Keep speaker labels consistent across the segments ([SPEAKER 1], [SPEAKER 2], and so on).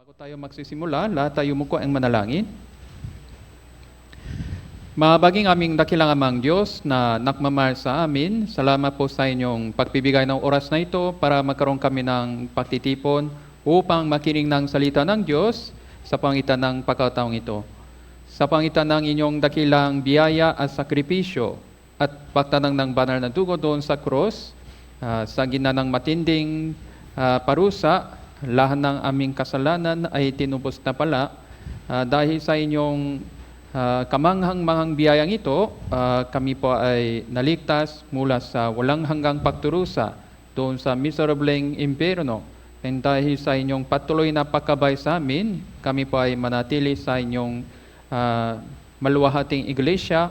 [SPEAKER 1] Bago tayo magsisimula, lahat tayo muko ang manalangin. Mabaging aming dakilang amang Diyos na nakmamahal sa amin, salamat po sa inyong pagbibigay ng oras na ito para magkaroon kami ng pagtitipon upang makinig ng salita ng Diyos sa pangitan ng pagkataong ito. Sa pangitan ng inyong dakilang biyaya at sakripisyo at pagtanang ng banal na dugo doon sa krus, sa gitna ng matinding parusa, lahat ng aming kasalanan ay tinubos na pala dahil sa inyong kamanghang-manghang biyayang ito, kami po ay naligtas mula sa walang hanggang pagturusa doon sa miserableng impyerno. And dahil sa inyong patuloy na pagkabay sa amin, kami po ay manatili sa inyong maluwahating iglesia.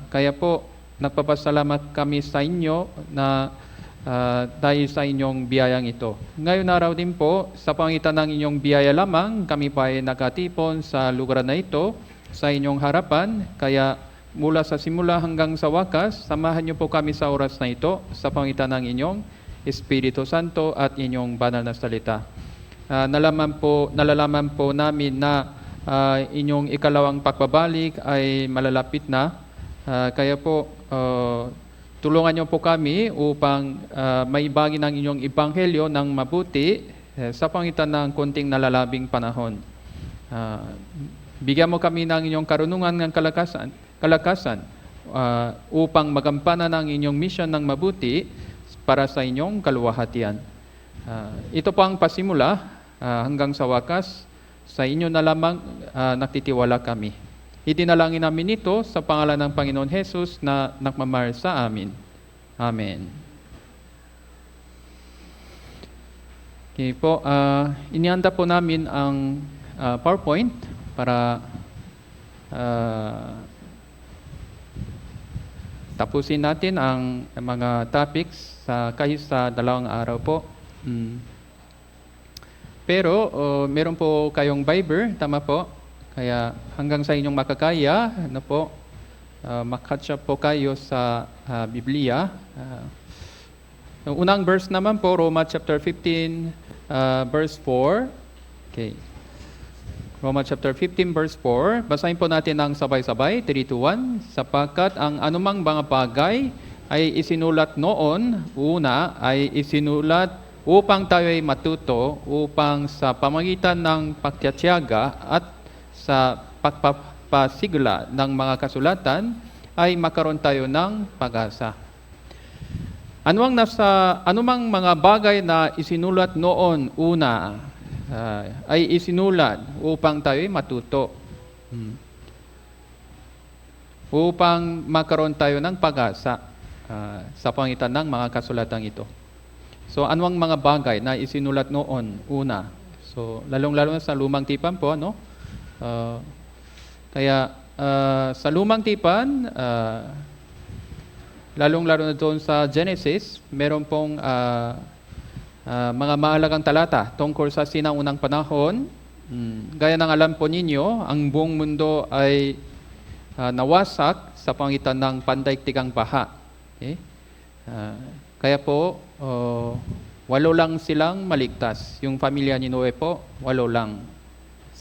[SPEAKER 1] Kaya po, nagpapasalamat kami sa inyo na dahil sa inyong biyayang ito. Ngayon araw din po, sa pangitan ng inyong biyaya lamang, kami pa ay nakatipon sa lugar na ito, sa inyong harapan. Kaya mula sa simula hanggang sa wakas, samahan niyo po kami sa oras na ito, sa pangitan ng inyong Espiritu Santo at inyong banal na salita. Nalalaman po namin na inyong ikalawang pagbabalik ay malalapit na. Kaya po, tulungan niyo po kami upang maibagi ng inyong ebanghelyo ng mabuti sa pangitan ng konting nalalabing panahon. Bigyan mo kami ng inyong karunungan ng kalakasan upang magampanan ng inyong mission ng mabuti para sa inyong kaluwalhatian. Ito po ang pasimula hanggang sa wakas. Sa inyo na lamang nagtitiwala kami. Idinalangin namin ito sa pangalan ng Panginoon Jesus na nagmamahal sa amin. Amen. Okay po, inianda po namin ang PowerPoint para tapusin natin ang mga topics kahit sa 2 araw po. Pero meron po kayong Bible, tama po? Kaya hanggang sa inyong makakaya, makatch up po kayo sa Biblia. Yung unang verse naman po, Romans chapter 15, verse 4. Okay. Romans chapter 15, verse 4. Basahin po natin ng sabay-sabay, 3, 2, 1. Sapagkat ang anumang mga bagay ay isinulat noon, una ay isinulat upang tayo ay matuto, upang sa pamagitan ng pagtitiyaga at sa pagpapasigla ng mga kasulatan ay makaroon tayo ng pag-asa. Anumang mga bagay na isinulat noon una ay isinulat upang tayo ay matuto. Upang makaroon tayo ng pag-asa sa pangitan ng mga kasulatang ito. So anumang mga bagay na isinulat noon una. So lalong-lalo na sa lumang tipan po, no? Kaya sa lumang tipan, lalong-lalo na doon sa Genesis, meron pong mga mahalagang talata tungkol sa sinaunang panahon. Gaya ng alam po ninyo, ang buong mundo ay nawasak sa pangitan ng pandaigdigang baha. Okay? Kaya po, 8 lang silang maligtas. Yung pamilya ni Noe po, 8 lang.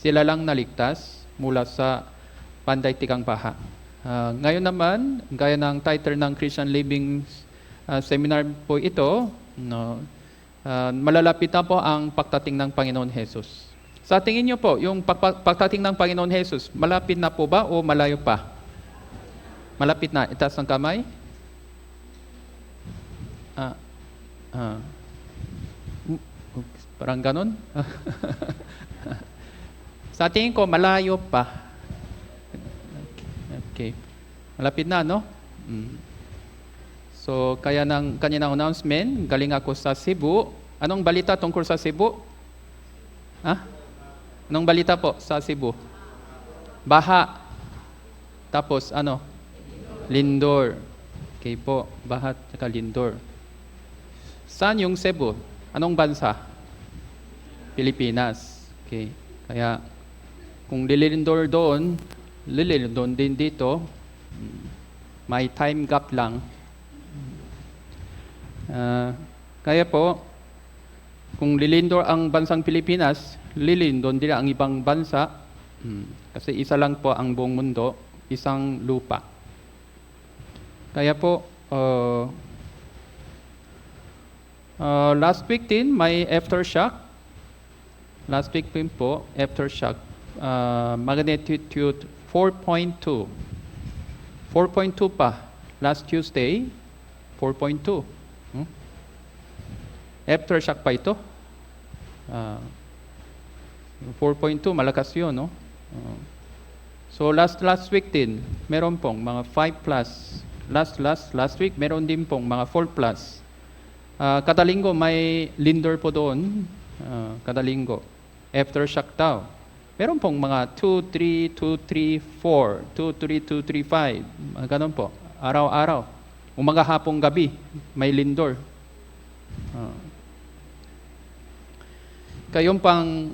[SPEAKER 1] Sila lang naligtas mula sa pandaigdigang baha. Ngayon naman, gaya ng title ng Christian Living Seminar po ito, malalapit na po ang pagdating ng Panginoon Jesus. Sa tingin niyo po, yung pagdating ng Panginoon Jesus, malapit na po ba o malayo pa? Malapit na. Itaas ng kamay. Parang ganon. Sa tingin ko, malayo pa. Okay. Malapit na, no? So, kaya ng kanyang announcement, galing ako sa Cebu. Anong balita tungkol sa Cebu? Anong balita po sa Cebu? Baha. Tapos, ano? Lindor. Okay po, baha at lindor. Saan yung Cebu? Anong bansa? Pilipinas. Okay. Kaya, kung lilindor doon din dito, may time gap lang. Kaya po, kung lilindol ang bansang Pilipinas, lilindol din ang ibang bansa. Kasi isa lang po ang buong mundo, isang lupa. Kaya po, last week din may aftershock. Last week din po, aftershock. Magnitude 4.2. 4.2 pa. Last Tuesday, 4.2. Aftershock pa ito. 4.2, malakas yun, no? So last week din, meron pong mga 5 plus. Last week, meron din pong mga 4 plus. Kada linggo may lindor po doon. Kada linggo. Aftershock daw. Meron pong mga 2, 3, 2, 3, 4, 2, 3, 2, 3, 5. Ganun po. Araw-araw. Umaga, hapong, gabi, may lindor. Kayong pang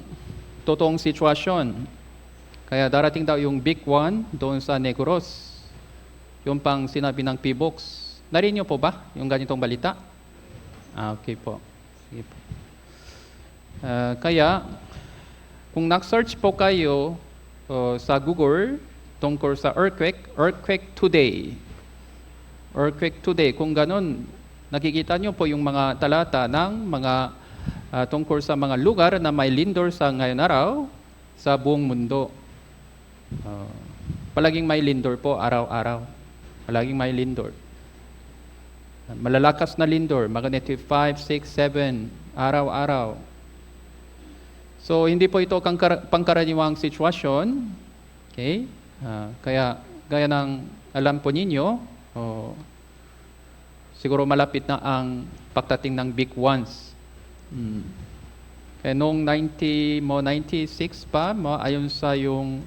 [SPEAKER 1] totoong sitwasyon. Kaya darating daw yung big one doon sa Negros. Yung pang sinabi ng PBOX. Narinig niyo po ba yung ganitong balita? Okay po. Sige po. Kaya, kung nag-search po kayo sa Google tungkol sa earthquake today. Earthquake today, kung ganun, nakikita nyo po yung mga talata ng mga tungkol sa mga lugar na may lindor sa ngayon araw sa buong mundo. Palaging may lindor po araw-araw. Palaging may lindor. Malalakas na lindor, magnitude 5, 6, 7, araw-araw. So, hindi po ito pangkaraniwang sitwasyon. Okay? Kaya, gaya ng alam po ninyo, siguro malapit na ang pagdating ng big ones. Kaya noong 96 pa, ayon sa yung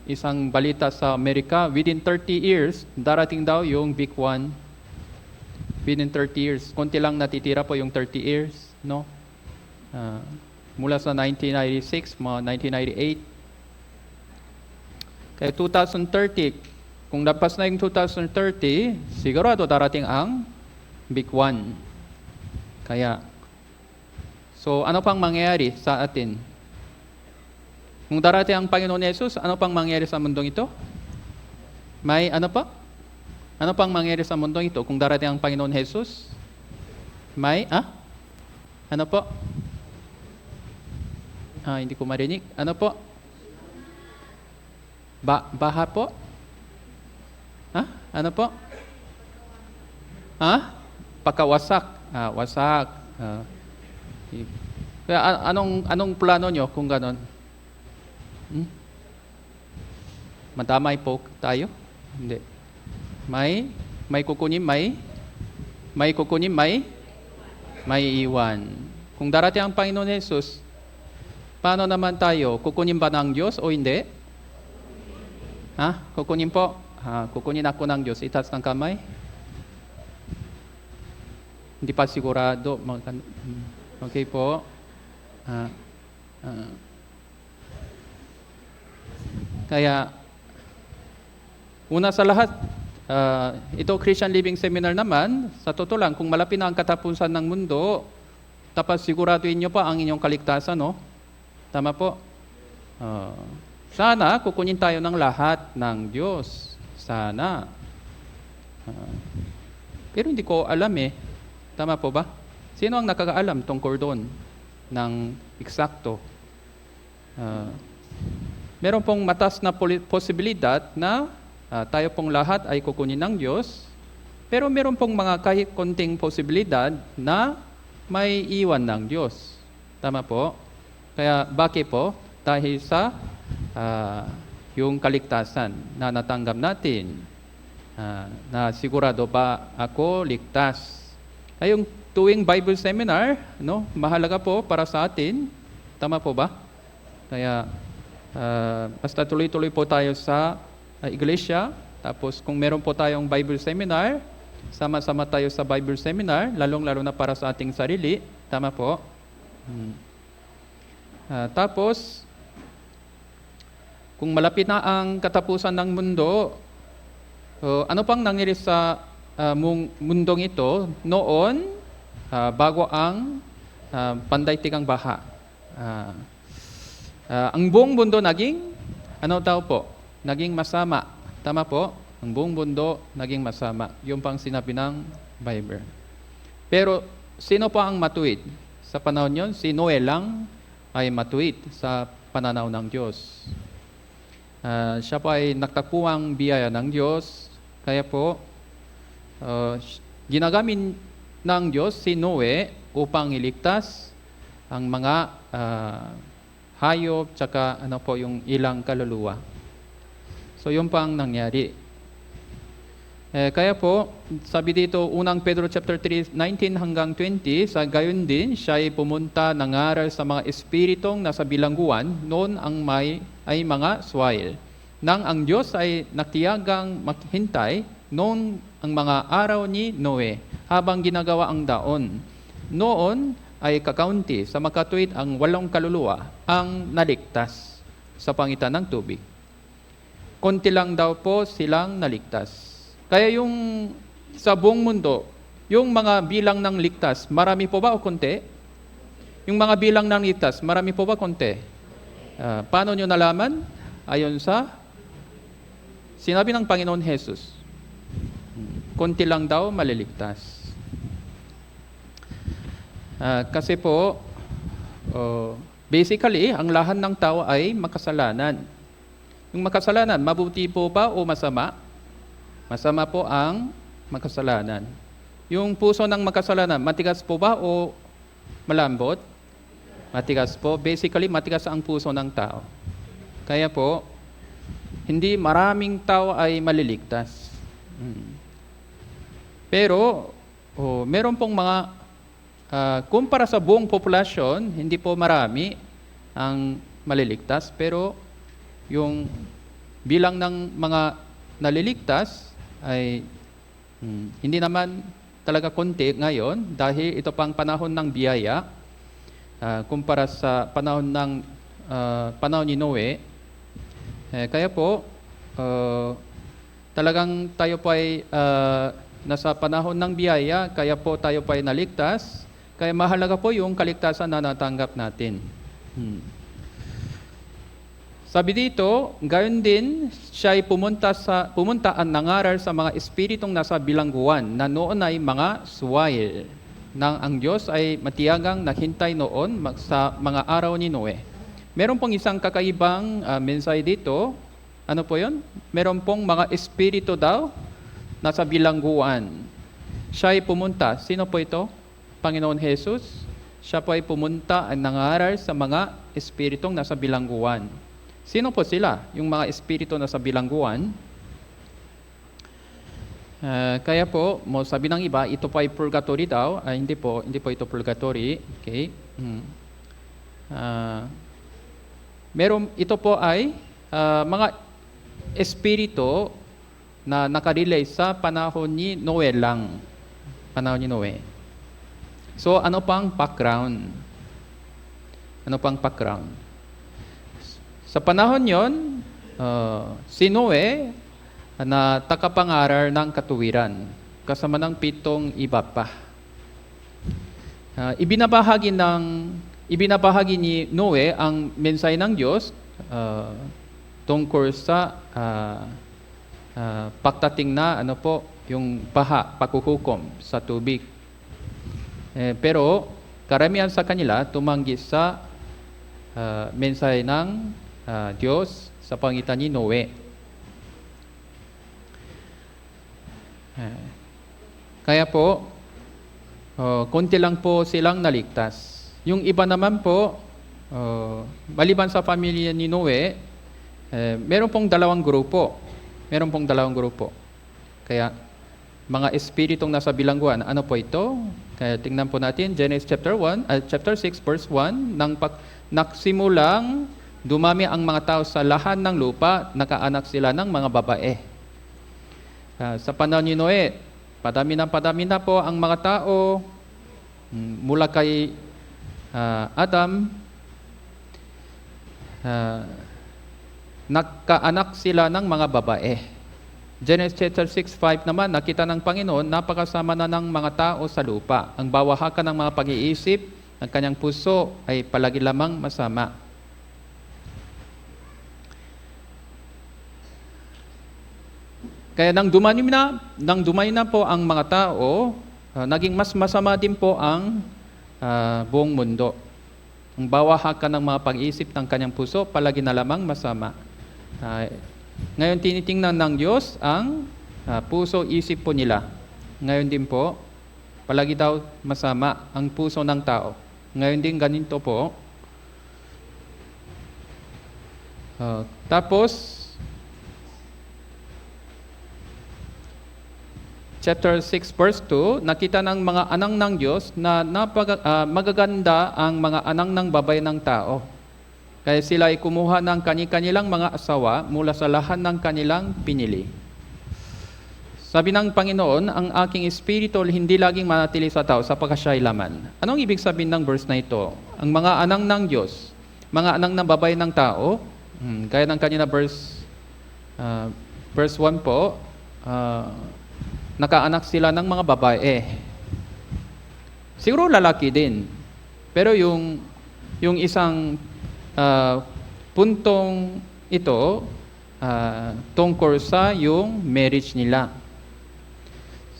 [SPEAKER 1] isang balita sa Amerika, within 30 years, darating daw yung big one. Within 30 years. Konti lang natitira po yung 30 years. No? Mula sa 1996, 1998. Kaya 2030, kung napas na yung 2030, sigurado darating ang big one. Kaya, so ano pang mangyayari sa atin? Kung darating ang Panginoon Yesus, ano pang mangyayari sa mundong ito? May ano pa? Ano pang mangyayari sa mundong ito kung darating ang Panginoon Yesus? May, ano po? Hindi ko marinig. Ano po? Baha po? Ano po? Pagkawasak. Wasak. Kaya anong plano nyo kung ganon? Madamay po tayo? Hindi. May kukunin, may kukunin, may iwan. Kung darating ang Panginoon Jesus, paano naman tayo? Kukunin ba ng Diyos o hindi? Kukunin po. Kukunin ako ng Diyos. Itaas ng kamay. Hindi pa sigurado. Okay po. Kaya, una sa lahat, ito Christian Living Seminar naman, sa totoo lang, kung malapit na ang katapusan ng mundo, tapos siguraduhin nyo pa ang inyong kaligtasan, no? Tama po? Sana, kukunin tayo ng lahat ng Diyos. Sana. Pero hindi ko alam eh. Tama po ba? Sino ang nakakaalam tungkol doon ng eksakto? Meron pong matas na posibilidad na tayo pong lahat ay kukunin ng Diyos, pero meron pong mga kahit konting posibilidad na may iwan ng Diyos. Tama po? Kaya bakit po? Dahil sa yung kaligtasan na natanggap natin, na sigurado ba ako ligtas? Ay yung tuwing Bible Seminar, no, mahalaga po para sa atin. Tama po ba? Kaya basta tuloy-tuloy po tayo sa iglesia. Tapos kung meron po tayong Bible Seminar, sama-sama tayo sa Bible Seminar, lalong-lalo na para sa ating sarili. Tama po? Tapos, kung malapit na ang katapusan ng mundo, ano pang nangyari sa mundong ito noon bago ang pandaigdigang baha. Ang buong mundo naging, ano tao po? Naging masama. Tama po? Ang buong mundo naging masama. Yung pang sinabi ng Bible. Pero sino po ang matuwid? Sa panahon yon, si Noe lang ay matuwid sa pananaw ng Diyos. Siya po ay nagtakuang biyaya ng Diyos. Kaya po, ginagamit ng Diyos si Noe upang iligtas ang mga hayop tsaka ano po yung ilang kaluluwa. So yun pang nangyari. Kaya po, sabi dito, unang Pedro chapter 3, 19 hanggang 20, sa gayon din, siya ay pumunta nangaral sa mga espiritong nasa bilangguan, noon ang ay mga swail. Nang ang Diyos ay nagtiyagang maghintay, noon ang mga araw ni Noe, habang ginagawa ang daon. Noon ay kakaunti sa makatuwid ang 8 kaluluwa ang naligtas sa pangitan ng tubig. Konti lang daw po silang naligtas. Kaya yung sa buong mundo, yung mga bilang ng ligtas, marami po ba o konti? Yung mga bilang ng ligtas, marami po ba konti? Paano nyo nalaman? Ayon sa sinabi ng Panginoon Jesus, konti lang daw maliligtas. Kasi po, basically, ang lahat ng tao ay makasalanan. Yung makasalanan, mabuti po ba o masama? Masama po ang makasalanan. Yung puso ng makasalanan, matigas po ba o malambot? Matigas po. Basically, matigas ang puso ng tao. Kaya po, hindi maraming tao ay maliligtas. Pero, meron pong mga, kumpara sa buong populasyon, hindi po marami ang maliligtas. Pero, yung bilang ng mga naliligtas, ay hindi naman talaga konti ngayon dahil ito pang panahon ng biyaya kumpara sa panahon ni Noe. Kaya po talagang tayo po ay nasa panahon ng biyaya, kaya po tayo po ay naligtas. Kaya mahalaga po yung kaligtasan na natanggap natin. Sabi dito, gayon din, siya ay pumunta ang nangaral sa mga espiritong nasa bilangguan na noon ay mga suwail. Nang ang Diyos ay matiyagang naghintay noon sa mga araw ni Noe. Meron pong isang kakaibang mensahe dito. Ano po yun? Meron pong mga espiritu daw nasa bilangguan. Siya ay pumunta. Sino po ito? Panginoon Jesus. Siya po ay pumunta ang nangaral sa mga espiritong nasa bilangguan. Sino po sila? Yung mga espiritu na sa bilangguan. Kaya po, sabi ng iba, ito po ay purgatory daw. Hindi po ito purgatory. Okay. Ito po ay mga espiritu na nakarelay sa panahon ni Noe lang. Panahon ni Noe. So, ano pang background? Ano pang background? Sa panahon yon, si Noe na takapangaral ng katuwiran, kasama ng 7 iba pa. Ibinabahagi ni Noe ang mensahe ng Diyos tungkol sa pagdating na yung baha, paghuhukom sa tubig. Pero karamihan sa kanila tumanggi sa mensahe ng Diyos sa pangitan ni Noe. Kaya po, konti lang po silang naligtas. Yung iba naman po, maliban sa pamilya ni Noe, meron pong 2 grupo. Meron pong 2 grupo. Kaya, mga espiritong nasa bilangguan, ano po ito? Kaya tingnan po natin, Genesis chapter 6, verse 1, nagsimulang dumami ang mga tao sa lahat ng lupa, nakaanak sila ng mga babae. Sa panahon ni Noe, padami na po ang mga tao, mula kay Adam, nagkaanak sila ng mga babae. Genesis chapter 6:5 naman, nakita ng Panginoon, napakasama na ng mga tao sa lupa. Ang bawahakan ng mga pag-iisip ng kanyang puso ay palagi lamang masama. Kaya nang dumami na po ang mga tao, naging mas masama din po ang buong mundo. Ang bawahakan ng mga pag-iisip ng kanyang puso, palagi na lamang masama. Ngayon tinitingnan ng Diyos ang puso, isip po nila. Ngayon din po, palagi daw masama ang puso ng tao. Ngayon din ganito po. Tapos, chapter 6 verse 2, nakita ng mga anang ng Diyos na magaganda ang mga anang ng babae ng tao. Kaya sila ay kumuha ng kanilang mga asawa mula sa lahat ng kanilang pinili. Sabi ng Panginoon, ang aking espiritu hindi laging manatili sa tao sapagkat siya ay laman. Anong ibig sabihin ng verse na ito? Ang mga anang ng Diyos, mga anang ng babae ng tao, gaya ng kanina verse 1 po, nakaanak sila ng mga babae. Siguro lalaki din. Pero yung isang puntong ito tungkol sa yung marriage nila.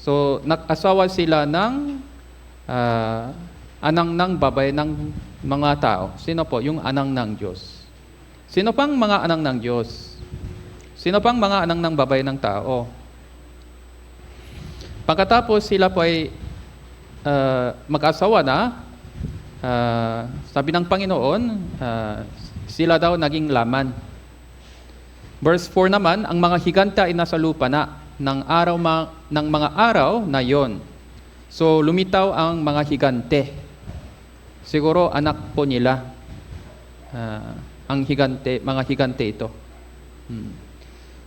[SPEAKER 1] So, nag-asawa sila ng anang ng babae ng mga tao. Sino po? Yung anang ng Diyos. Sino pang mga anang ng Diyos? Sino pang mga anang ng babae ng tao? Pagkatapos sila po ay mag-asawa na, sabi ng Panginoon, sila daw naging laman. Verse 4 naman, ang mga higante ay nasa lupa na ng mga araw na yon. So lumitaw ang mga higante. Siguro anak po nila ang mga higante ito.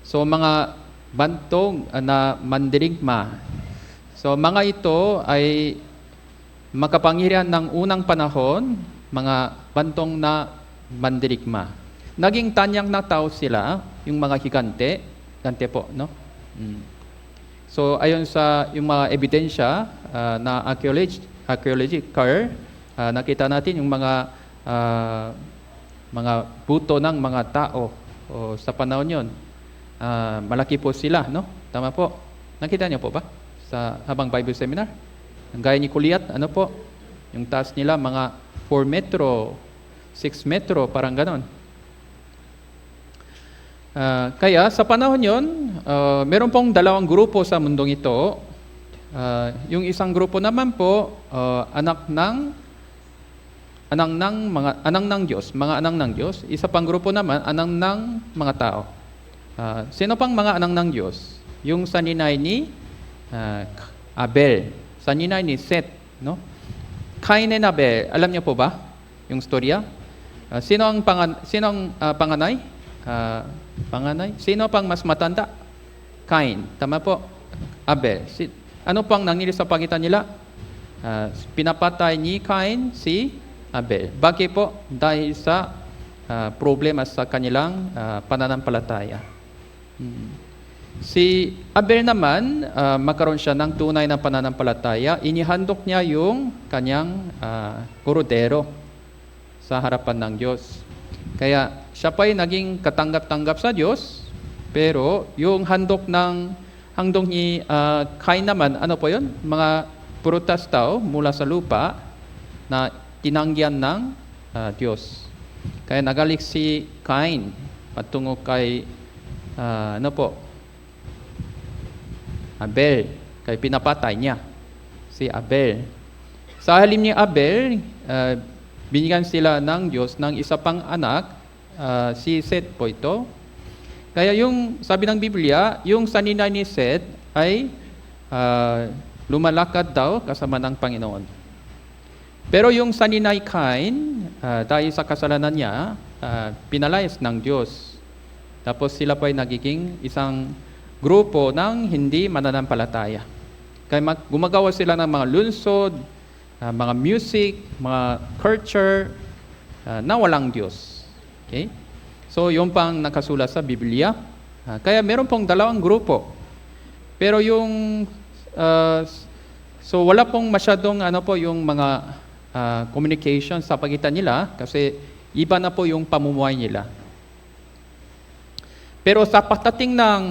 [SPEAKER 1] So mga bantog na mandirigma. So mga ito ay makapangyarihan ng unang panahon, mga bantong na mandirigma. Naging tanyag na tao sila, yung mga higante po, no? So ayon sa yung mga ebidensya na archaeological, nakita natin yung mga buto ng mga tao sa panahon yon. Malaki po sila, no? Tama po. Nakita niyo po ba sa habang Bible seminar? Ang gaya ni Kuliat, ano po? Yung taas nila mga 4 metro, 6 metro, parang ganon. Kaya sa panahon yon, meron pong dalawang grupo sa mundong ito. Yung isang grupo naman po, anang ng Diyos, mga anang ng Diyos. Isa pang grupo naman, anang ng mga tao. Sino pang mga anang ng Diyos? Yung saninay ni Abel, saninay ni Seth, no? Cain and Abel, alam niyo po ba yung storya? Sino ang panganay? Sino pang mas matanda? Cain, tama po. Abel. Ano pang nangyari sa pagitan nila? Pinapatay ni Cain si Abel. Bakit po? Dahil sa problema sa kanilang pananampalataya. Si Abel naman, magkaroon siya ng tunay na pananampalataya. Inihandok niya yung kanyang korodero sa harapan ng Diyos. Kaya siya pa'y naging katanggap-tanggap sa Diyos, pero yung handok ni Cain naman, ano po yun? Mga prutas daw mula sa lupa na tinanggihan ng Diyos. Kaya nagalik si Cain patungo kay Abel, kaya pinapatay niya si Abel. Sa halip ni Abel, binigyan sila ng Diyos ng isa pang anak, si Seth po ito. Kaya yung sabi ng Biblia, yung saninay ni Seth ay lumalakad daw kasama ng Panginoon. Pero yung saninay Cain, dahil sa kasalanan niya, pinalayas ng Diyos. Tapos sila po ay nagiging isang grupo ng hindi mananampalataya. Kaya gumagawa sila ng mga lungsod, mga music, mga culture na walang Diyos. Okay? So, yung pang nakasulat sa Biblia. Kaya meron pong dalawang grupo. Pero yung so wala pong masyadong yung mga communication sa pagitan nila kasi iba na po yung pamumuhay nila. Pero sa pagdating ng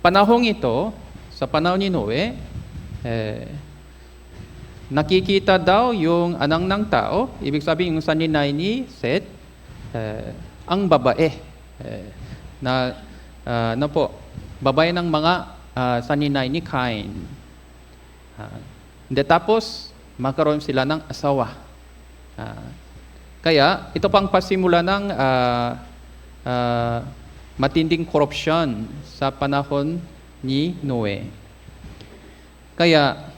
[SPEAKER 1] panahong ito, sa panahon ni Noe, nakikita daw yung anak ng tao, ibig sabihin yung saninay ni Seth, ang babae babae ng mga saninay ni Cain. Tapos magkaroon sila ng asawa. Kaya ito pang pasimula ng matinding korupsyon sa panahon ni Noe. Kaya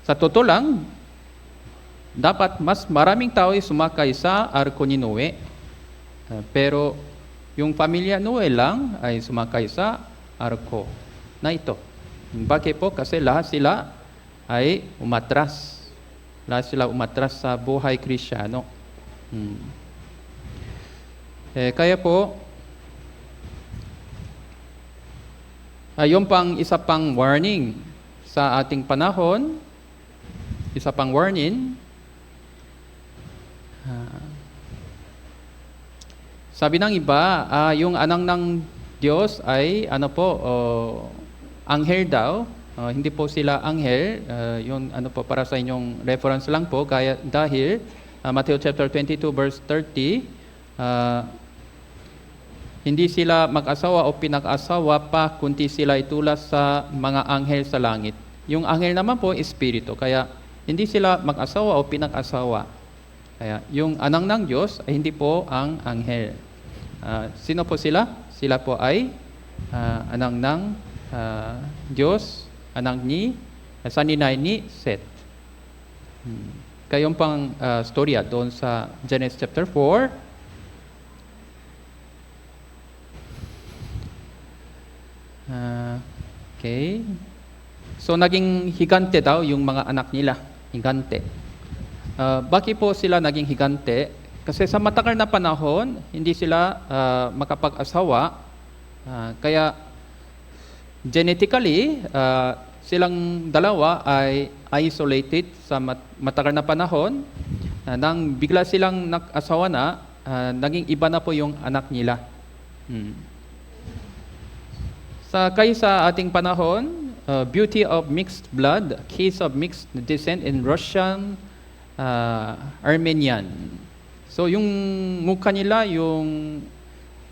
[SPEAKER 1] sa totoo lang, dapat mas maraming tao ay sumakay sa arko ni Noe. Pero yung pamilya Noe lang ay sumakay sa arko na ito. Bakit po? Kasi lahat sila ay umatras. Lahat sila umatras sa buhay Kristiyano. Kaya po, yung isa pang warning sa ating panahon, isa pang warning, sabi ng iba, yung anak ng Diyos ay anghel daw. Hindi po sila anghel. Yun para sa inyong reference lang po. Kaya dahil Matthew chapter 22 verse 30, hindi sila mag-asawa o pinag-asawa pa kundi sila itulas sa mga anghel sa langit. Yung anghel naman po espiritu. Kaya hindi sila mag-asawa o pinag-asawa. Kaya yung anak ng Diyos ay hindi po ang anghel. Sino po sila? Sila po ay anak ng Diyos, anak ni saninay ni Seth. Kayong pang storya doon sa Genesis chapter 4. Okay. So naging higante daw yung mga anak nila. Higante. Bakit po sila naging higante? Kasi sa matagal na panahon, hindi sila makapag-asawa. Kaya genetically, silang dalawa ay isolated sa matagal na panahon. Nang bigla silang nag-asawa na, naging iba na po yung anak nila. Sa ating panahon, beauty of mixed blood, case of mixed descent in Russian, Armenian. So yung mukha nila, yung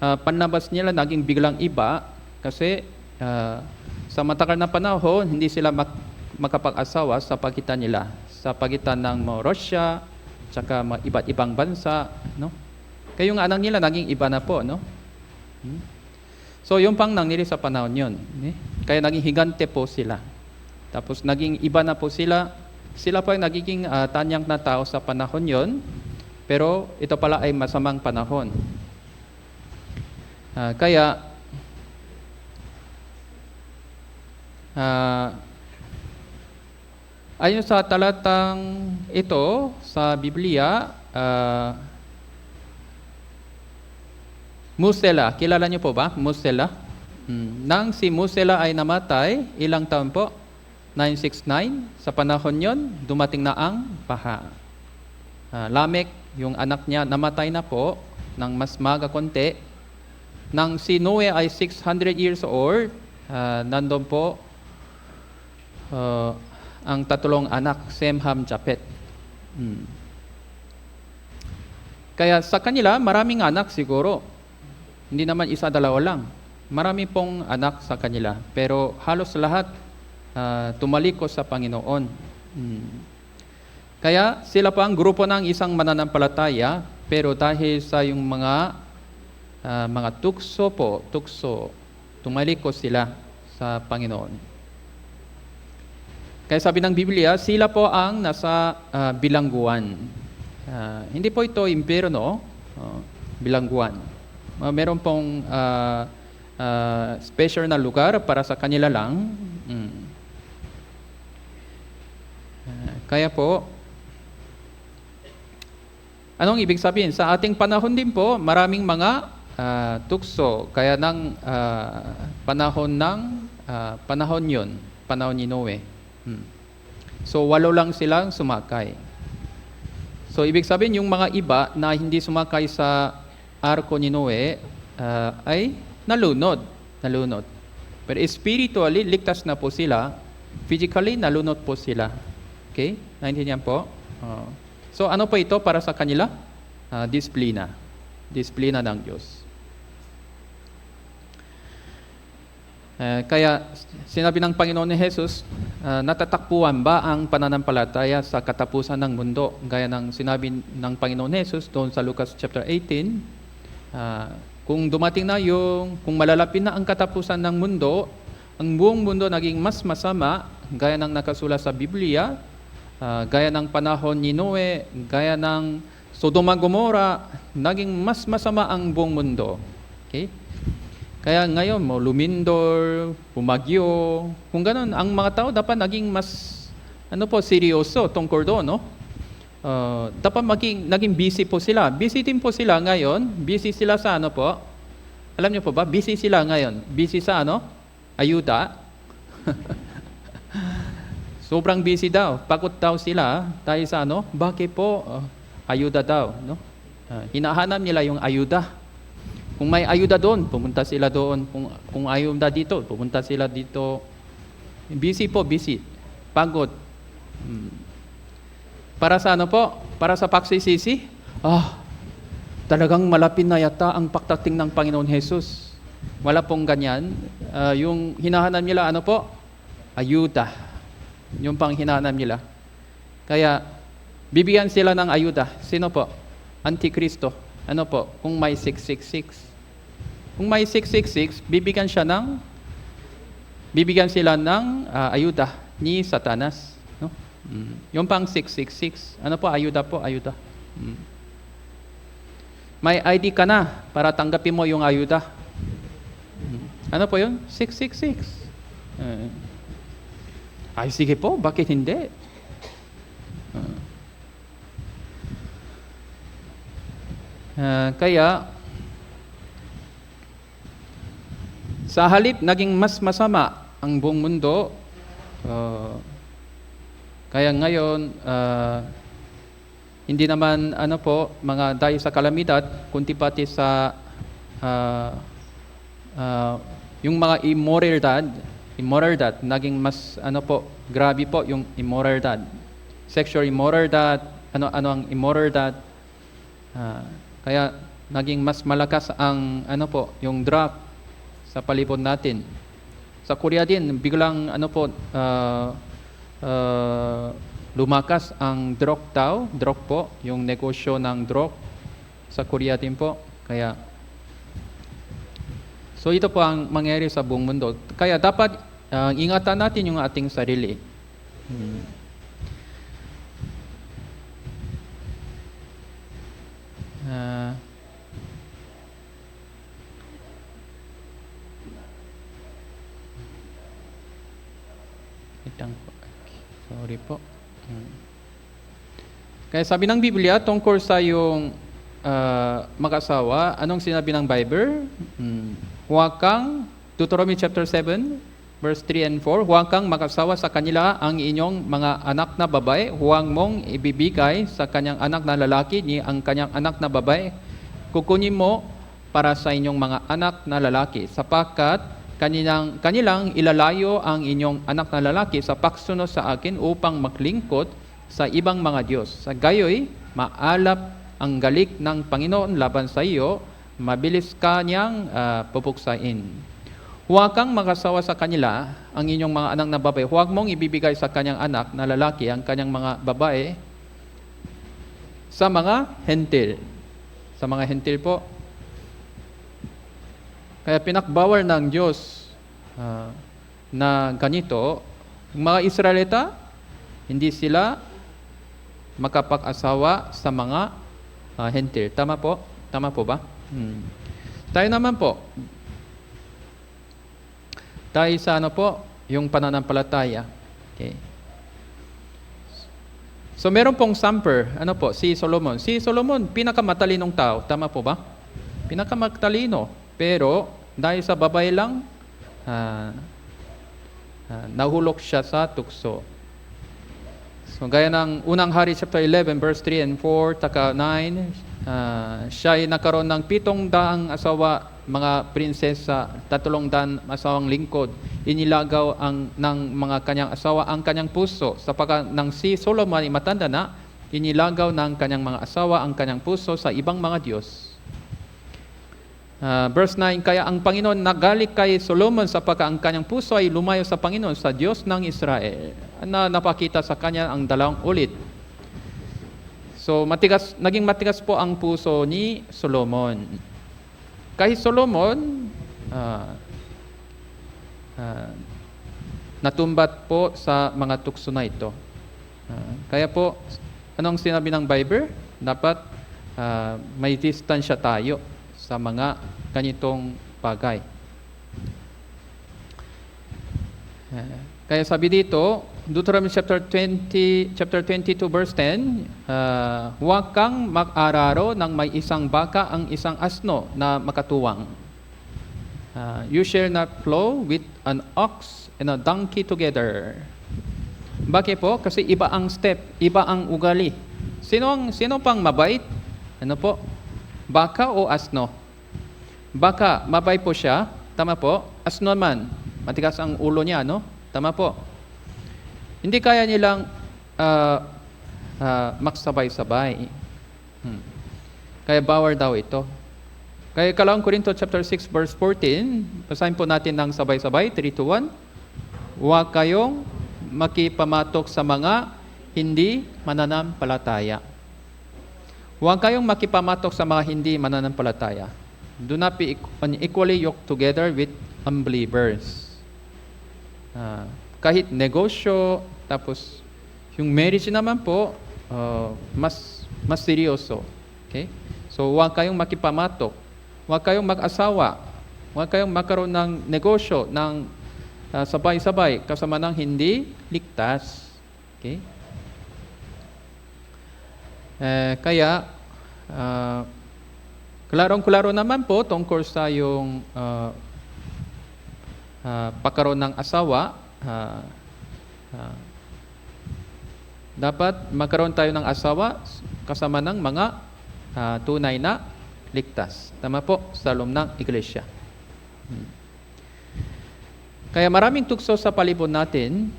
[SPEAKER 1] panlabas nila naging biglang iba kasi sa matagal na panahon, hindi sila makapag-asawa sa pagitan nila. Sa pagitan ng Russia, tsaka iba't ibang bansa. No? Kaya yung anak nila naging iba na po. No? So yung pang nangyari sa panahon yun. Kaya naging higante po sila. Tapos naging iba na po sila. Sila po ay nagiging tanyag na tao sa panahon yon. Pero ito pala ay masamang panahon. Kaya ayon sa talatang ito sa Biblia, Musela, kilala niyo po ba? Musela. Nang si Musela ay namatay, ilang taon po? 969. Sa panahon yon, dumating na ang baha. Lamek, yung anak niya, namatay na po ng mas maga konti. Nang si Noe ay 600 years old, nandun po ang tatlong anak, Sem, Ham, Japet. Kaya sa kanila, maraming anak siguro. Hindi naman isa, dalawa lang. Marami pong anak sa kanila. Pero halos lahat tumalikos sa Panginoon. Kaya sila pa ang grupo ng isang mananampalataya, pero dahil sa yung mga tukso, tumalikos sila sa Panginoon. Kaya sabi ng Biblia, sila po ang nasa bilangguan. Hindi po ito impyerno, bilangguan. Meron pong special na lugar para sa kanila lang. Kaya po, anong ibig sabihin? Sa ating panahon din po, maraming mga tukso, kaya ng panahon yun, panahon ni Noe. So 8 lang silang sumakay. So ibig sabihin yung mga iba na hindi sumakay sa arko ni Noe ay nalunod. Pero spiritually, ligtas na po sila. Physically, nalunod po sila. Okay? Naintindihan po? So ano po ito para sa kanila? Disiplina. Disiplina ng Diyos. Kaya sinabi ng Panginoon ni Jesus, natatakbuhan ba ang pananampalataya sa katapusan ng mundo? Gaya ng sinabi ng Panginoon Jesus doon sa Lucas chapter 18, kung dumating na kung malalapit na ang katapusan ng mundo, ang buong mundo naging mas masama, gaya ng nakasulat sa Biblia, gaya ng panahon ni Noe, gaya ng Sodoma Gomora, naging mas masama ang buong mundo. Okay? Kaya ngayon mo, lumindol, bumagyo, kung ganun, ang mga tao dapat naging mas, seryoso tungkol doon, no? Dapat naging busy po sila. Busy din po sila ngayon. Busy sila sa ano po? Alam niyo po ba? Busy sila ngayon. Busy sa ano? Ayuda. Sobrang busy daw. Pagod daw sila. Dahil sa ano? Bakit po? Ayuda daw. No? Hinahanap nila yung ayuda. Kung may ayuda doon, pumunta sila doon. Kung ayuda dito, pumunta sila dito. Busy po, busy. Pagod. Para sa ano po? Para sa pagsisisi? Talagang malapit na yata ang pagdating ng Panginoon Jesus. Wala pong ganyan. Yung hinahanap nila, ano po? Ayuda. Yung pang hinahanap nila. Kaya, bibigyan sila ng ayuda. Sino po? Antikristo. Ano po? Kung may 666. Kung may 666, bibigyan sila ng ayuda ni Satanas. No? Yung pang 666. Ano po? Ayuda po, ayuda. May ID ka na para tanggapin mo yung ayuda. Ano po yun? 666. Ay, sige po, bakit hindi? Kaya, sa halip, naging mas masama ang buong mundo. Kaya ngayon, hindi naman mga dahil sa kalamidad, kundi pati sa yung mga immoralidad, naging mas grabe po yung immoralidad. Sexual immoralidad, ano ang immoralidad. Kaya naging mas malakas ang yung drug sa palibot natin. Sa Korea din, biglang lumakas ang drug po, yung negosyo ng drug sa Korea din po. Kaya, so ito po ang mangyayari sa buong mundo. Kaya dapat ingatan natin yung ating sarili. Sorry po. Kaya sabi ng Biblia, tungkol sa yung mag-asawa, anong sinabi ng Bible? Huwag kang, Deuteronomy chapter 7, verse 3 and 4, huwag kang mag-asawa sa kanila ang inyong mga anak na babae, huwag mong ibibigay sa kanyang anak na lalaki ni ang kanyang anak na babae, kukunin mo para sa inyong mga anak na lalaki, sapagkat kanilang ilalayo ang inyong anak na lalaki sa pagsunod sa akin upang maglingkod sa ibang mga Diyos. Sa gayoy, maalap ang galik ng Panginoon laban sa iyo, mabilis ka niyang pupuksain. Huwag kang mag-asawa sa kanila ang inyong mga anak na babae. Huwag mong ibibigay sa kanyang anak na lalaki ang kanyang mga babae sa mga hentil. Sa mga hentil po. Kaya pinakbawal ng Diyos na ganito, mga Israelita, hindi sila makapag-asawa sa mga hentil. Tama po? Tama po ba? Tayo naman po. Tayo sa yung pananampalataya. Okay. So meron pong samper, si Solomon. Si Solomon, pinakamatalinong tao. Tama po ba? pinakamagtalino. Pero dahil sa babae lang, nahulog siya sa tukso. So gaya ng unang hari chapter 11 verse 3 and 4 taka 9, siya ay nagkaroon ng 700 asawa, mga prinsesa, 300 asawang lingkod. Inilagaw ng mga kanyang asawa ang kanyang puso, sapagkat nang si Solomon ay matanda na, inilagaw ng kanyang mga asawa ang kanyang puso sa ibang mga Diyos. Verse 9, kaya ang Panginoon nagalit kay Solomon sapagkat ang kanyang puso ay lumayo sa Panginoon, sa Diyos ng Israel, na napakita sa kanya ang 2 ulit. So naging matigas po ang puso ni Solomon. Kahit Solomon, natumbat po sa mga tukso na ito. Kaya po, anong sinabi ng Bible? Dapat may distansya tayo sa mga ganitong bagay. Kaya sabi dito, Deuteronomy chapter 22 verse 10, huwag kang mag-araro ng may isang baka ang isang asno na makatuwang. You shall not plow with an ox and a donkey together. Bakit po? Kasi iba ang step, iba ang ugali. Sino pang mabait? Ano po? Baka o asno? Baka, mabait po siya. Tama po. Asno naman, matigas ang ulo niya, no? Tama po. Hindi kaya nilang magsabay-sabay. Kaya bawal daw ito. Kaya 2 Corinto chapter 6 verse 14, basahin po natin ng sabay-sabay, 3, 2, 1. Huwag kayong makipamatok sa mga hindi mananampalataya. Huwag kayong makipamatok sa mga hindi mananampalataya. Do not be unequally yoked together with unbelievers. Kahit negosyo, tapos yung marriage naman po, mas seryoso. Okay? So huwag kayong makipamatok. Huwag kayong mag-asawa. Huwag kayong magkaroon ng negosyo ng sabay-sabay kasama ng hindi ligtas. Okay? Kaya klarong-klaro naman po tungkol sa yung pagkaroon ng asawa. Dapat magkaroon tayo ng asawa kasama ng mga tunay na ligtas. Tama po, sa loob ng iglesia. Kaya maraming tukso sa palibot natin.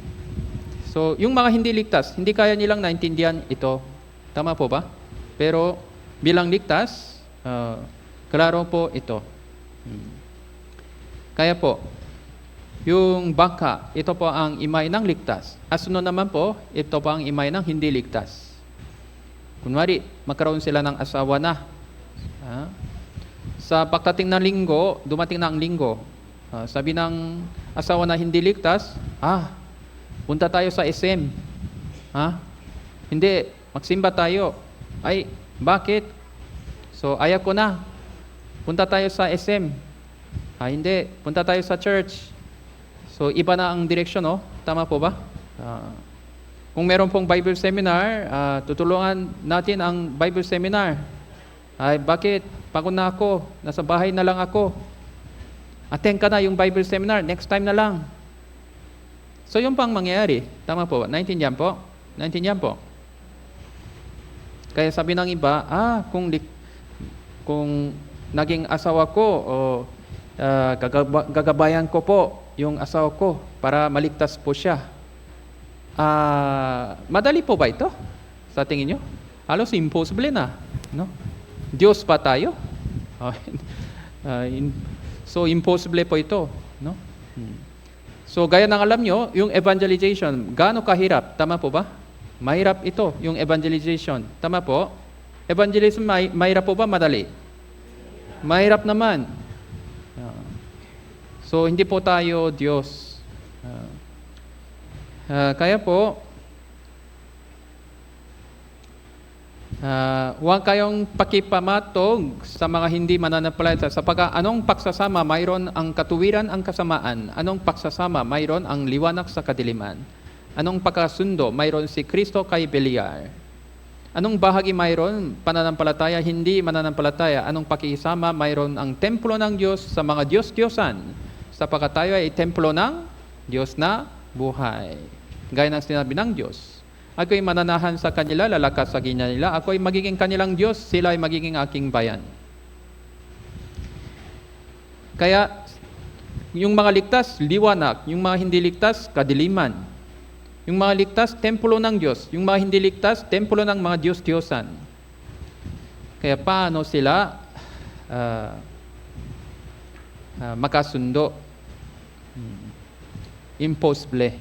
[SPEAKER 1] So, yung mga hindi ligtas, hindi kaya nilang naintindihan ito. Tama po ba? Pero bilang ligtas, klaro po ito. Kaya po, yung baka, ito po ang imay ng ligtas. Asno naman po, ito po ang imay ng hindi ligtas. Kunwari, magkaroon sila ng asawa na. Sa pagdating ng linggo, dumating na ang linggo. Sabi ng asawa na hindi ligtas, punta tayo sa SM. Hindi, magsimba tayo. Ay, bakit? So, ayaw ko na. Punta tayo sa SM. Hindi, punta tayo sa church. So, iba na ang direksyon, no? Tama po ba? Kung meron pong Bible seminar, tutulungan natin ang Bible seminar. Ay, bakit? Pagod na ako. Nasa bahay na lang ako. Attend ka na yung Bible seminar. Next time na lang. So, yung pang mangyayari. Tama po ba? Naintindihan po? Naintindihan po? Kaya sabi ng iba, kung naging asawa ko o gagabayan ko po yung asawa ko para maligtas po siya. Madali po ba ito? Sa tingin nyo? Halos impossible na. No? Diyos pa tayo? So impossible po ito. No? So gaya ng alam nyo, yung evangelization, gaano kahirap? Tama po ba? Mahirap ito, yung evangelization. Tama po? Evangelism, mahirap po ba? Madali? Mahirap naman. So, hindi po tayo Diyos. Kaya po, huwag kayong pakipamatog sa mga hindi mananampalataya. Sapagkat anong pagsasama, mayroon ang katuwiran ang kasamaan. Anong pagsasama, mayroon ang liwanag sa kadiliman. Anong pagkasundo, mayroon si Kristo kay Beliar. Anong bahagi mayroon? Pananampalataya, hindi mananampalataya. Anong pakikisama? Mayroon ang templo ng Diyos sa mga Diyos-Diyosan. Sapagkat tayo ay templo ng Diyos na buhay. Gaya ng sinabi ng Diyos. Ako'y mananahan sa kanila, lalakas sa ginya nila. Ako'y magiging kanilang Diyos, sila ay magiging aking bayan. Kaya, yung mga ligtas, liwanag. Yung mga hindi ligtas, kadiliman. Yung mga ligtas, templo ng Diyos. Yung mga hindi ligtas, templo ng mga Diyos-Diyosan. Kaya paano sila makasundo? Impossible.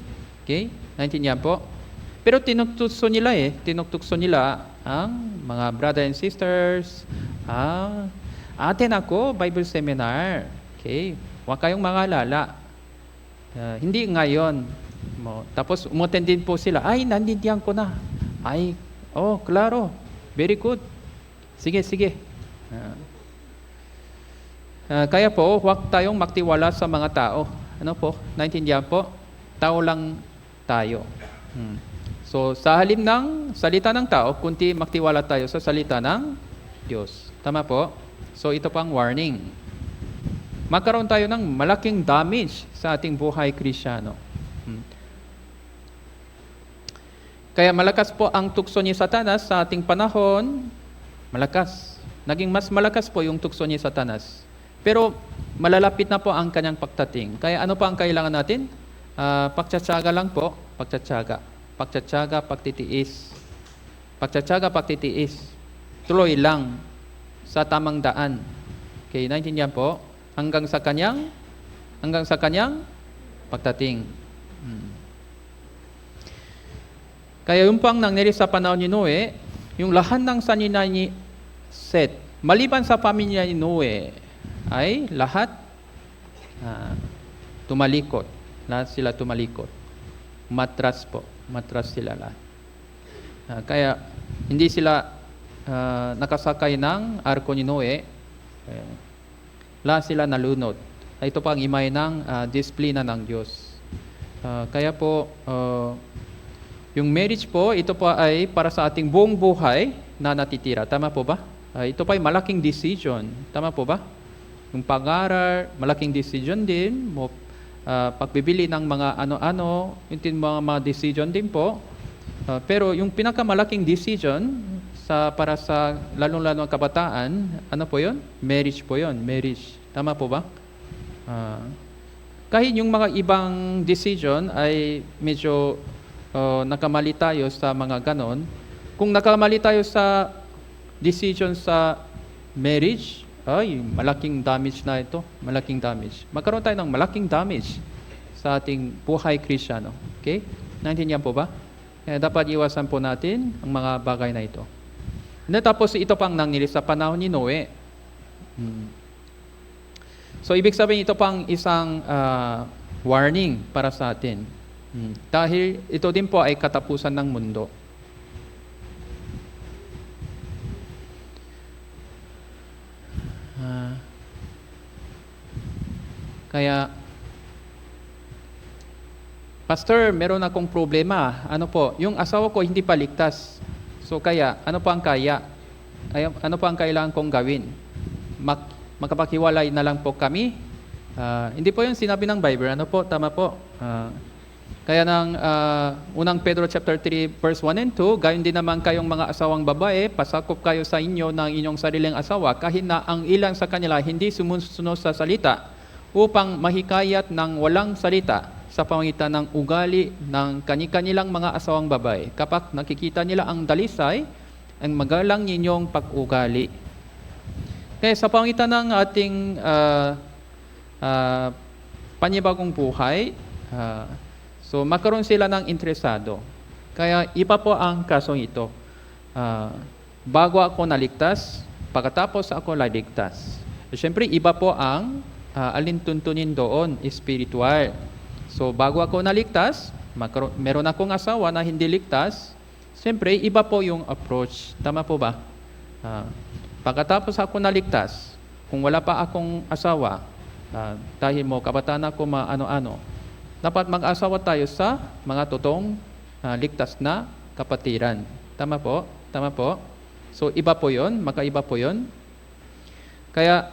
[SPEAKER 1] Okay? Naintindihan po? Pero tinuktukso nila ang mga brother and sisters. Atin ako, Bible Seminar. Okay? Huwag kayong mangalala. Hindi ngayon. Tapos umattend din po sila. Ay, nandindihan ko na. Ay, klaro. Very good. Sige. Kaya po, huwag tayong magtiwala sa mga tao. Ano po? Naintindihan po? Tao lang tayo. So, sa halip ng salita ng tao, kundi magtiwala tayo sa salita ng Diyos. Tama po? So, ito pang warning. Magkaroon tayo ng malaking damage sa ating buhay Kristyano. Kaya malakas po ang tukso ni Satanas sa ating panahon. Malakas. Naging mas malakas po yung tukso ni Satanas. Pero malalapit na po ang kanyang pagdating. Kaya ano pa ang kailangan natin? Pagtsatsaga lang po. Pagtsatsaga, pagtitiis. Pagtsatsaga, pagtitiis. Tuloy lang sa tamang daan. Okay, naintindihan po? Hanggang sa kanyang pagdating. Kaya yung pang nangyari sa panahon ni Noe, yung lahat ng sanina ni Seth, maliban sa pamilya ni Noe, ay lahat tumalikot. Lahat sila tumalikot. Matras sila lahat. Kaya hindi sila nakasakay ng arko ni Noe. Lahat sila nalunod. Ito pa ang imay ng disiplina ng Diyos. Kaya po, yung marriage po, ito po ay para sa ating buong buhay na natitira. Tama po ba? Ito pa ay malaking decision. Tama po ba? Yung pag-aaral, malaking decision din. Pagbibili ng mga ano-ano, yung mga decision din po. Pero yung pinakamalaking decision para sa lalong-lalo ang kabataan, ano po yun? Marriage po yun. Marriage. Tama po ba? Kahit yung mga ibang decision ay medyo nakamali tayo sa mga ganon. Kung nakamali tayo sa decision sa marriage, ay malaking damage na ito. Malaking damage. Magkaroon tayo ng malaking damage sa ating buhay Kristyano. Okay? Naintindihan po ba? Kaya dapat iwasan po natin ang mga bagay na ito. Tapos ito pang nangyari sa panahon ni Noe. So ibig sabihin ito pang isang warning para sa atin. Dahil ito din po ay katapusan ng mundo. Kaya, Pastor, meron akong problema. Ano po? Yung asawa ko hindi pa ligtas. So kaya, ano pa ang kaya? Ano pa ang kailangan kong gawin? Makapakiwalay na lang po kami? Hindi po yung sinabi ng Bible. Ano po? Tama po. Kaya ng unang Pedro chapter 3 verse 1 and 2, gayon din naman kayong mga asawang babae, pasakop kayo sa inyo ng inyong sariling asawa, kahit na ang ilan sa kanila hindi sumusunod sa salita, upang mahikayat ng walang salita sa pamagitan ng ugali ng kani-kanilang mga asawang babae. Kapag nakikita nila ang dalisay, ang magalang ninyong pag-ugali. Kaya sa pamagitan ng ating panibagong buhay, so magkaroon sila ng interesado. Kaya iba po ang kasong ito. Bago ako naligtas, pagkatapos ako naligtas. Siyempre, iba po ang alintuntunin doon, spiritual. So bago ako naligtas, meron akong asawa na hindi ligtas, siyempre, iba po yung approach. Tama po ba? Pagkatapos ako naligtas, kung wala pa akong asawa, dahil mo kabataan ako ano-ano, dapat mag-asawa tayo sa mga totoong ligtas na kapatiran. Tama po? Tama po? So, iba po yun. Makaiba po yun. Kaya,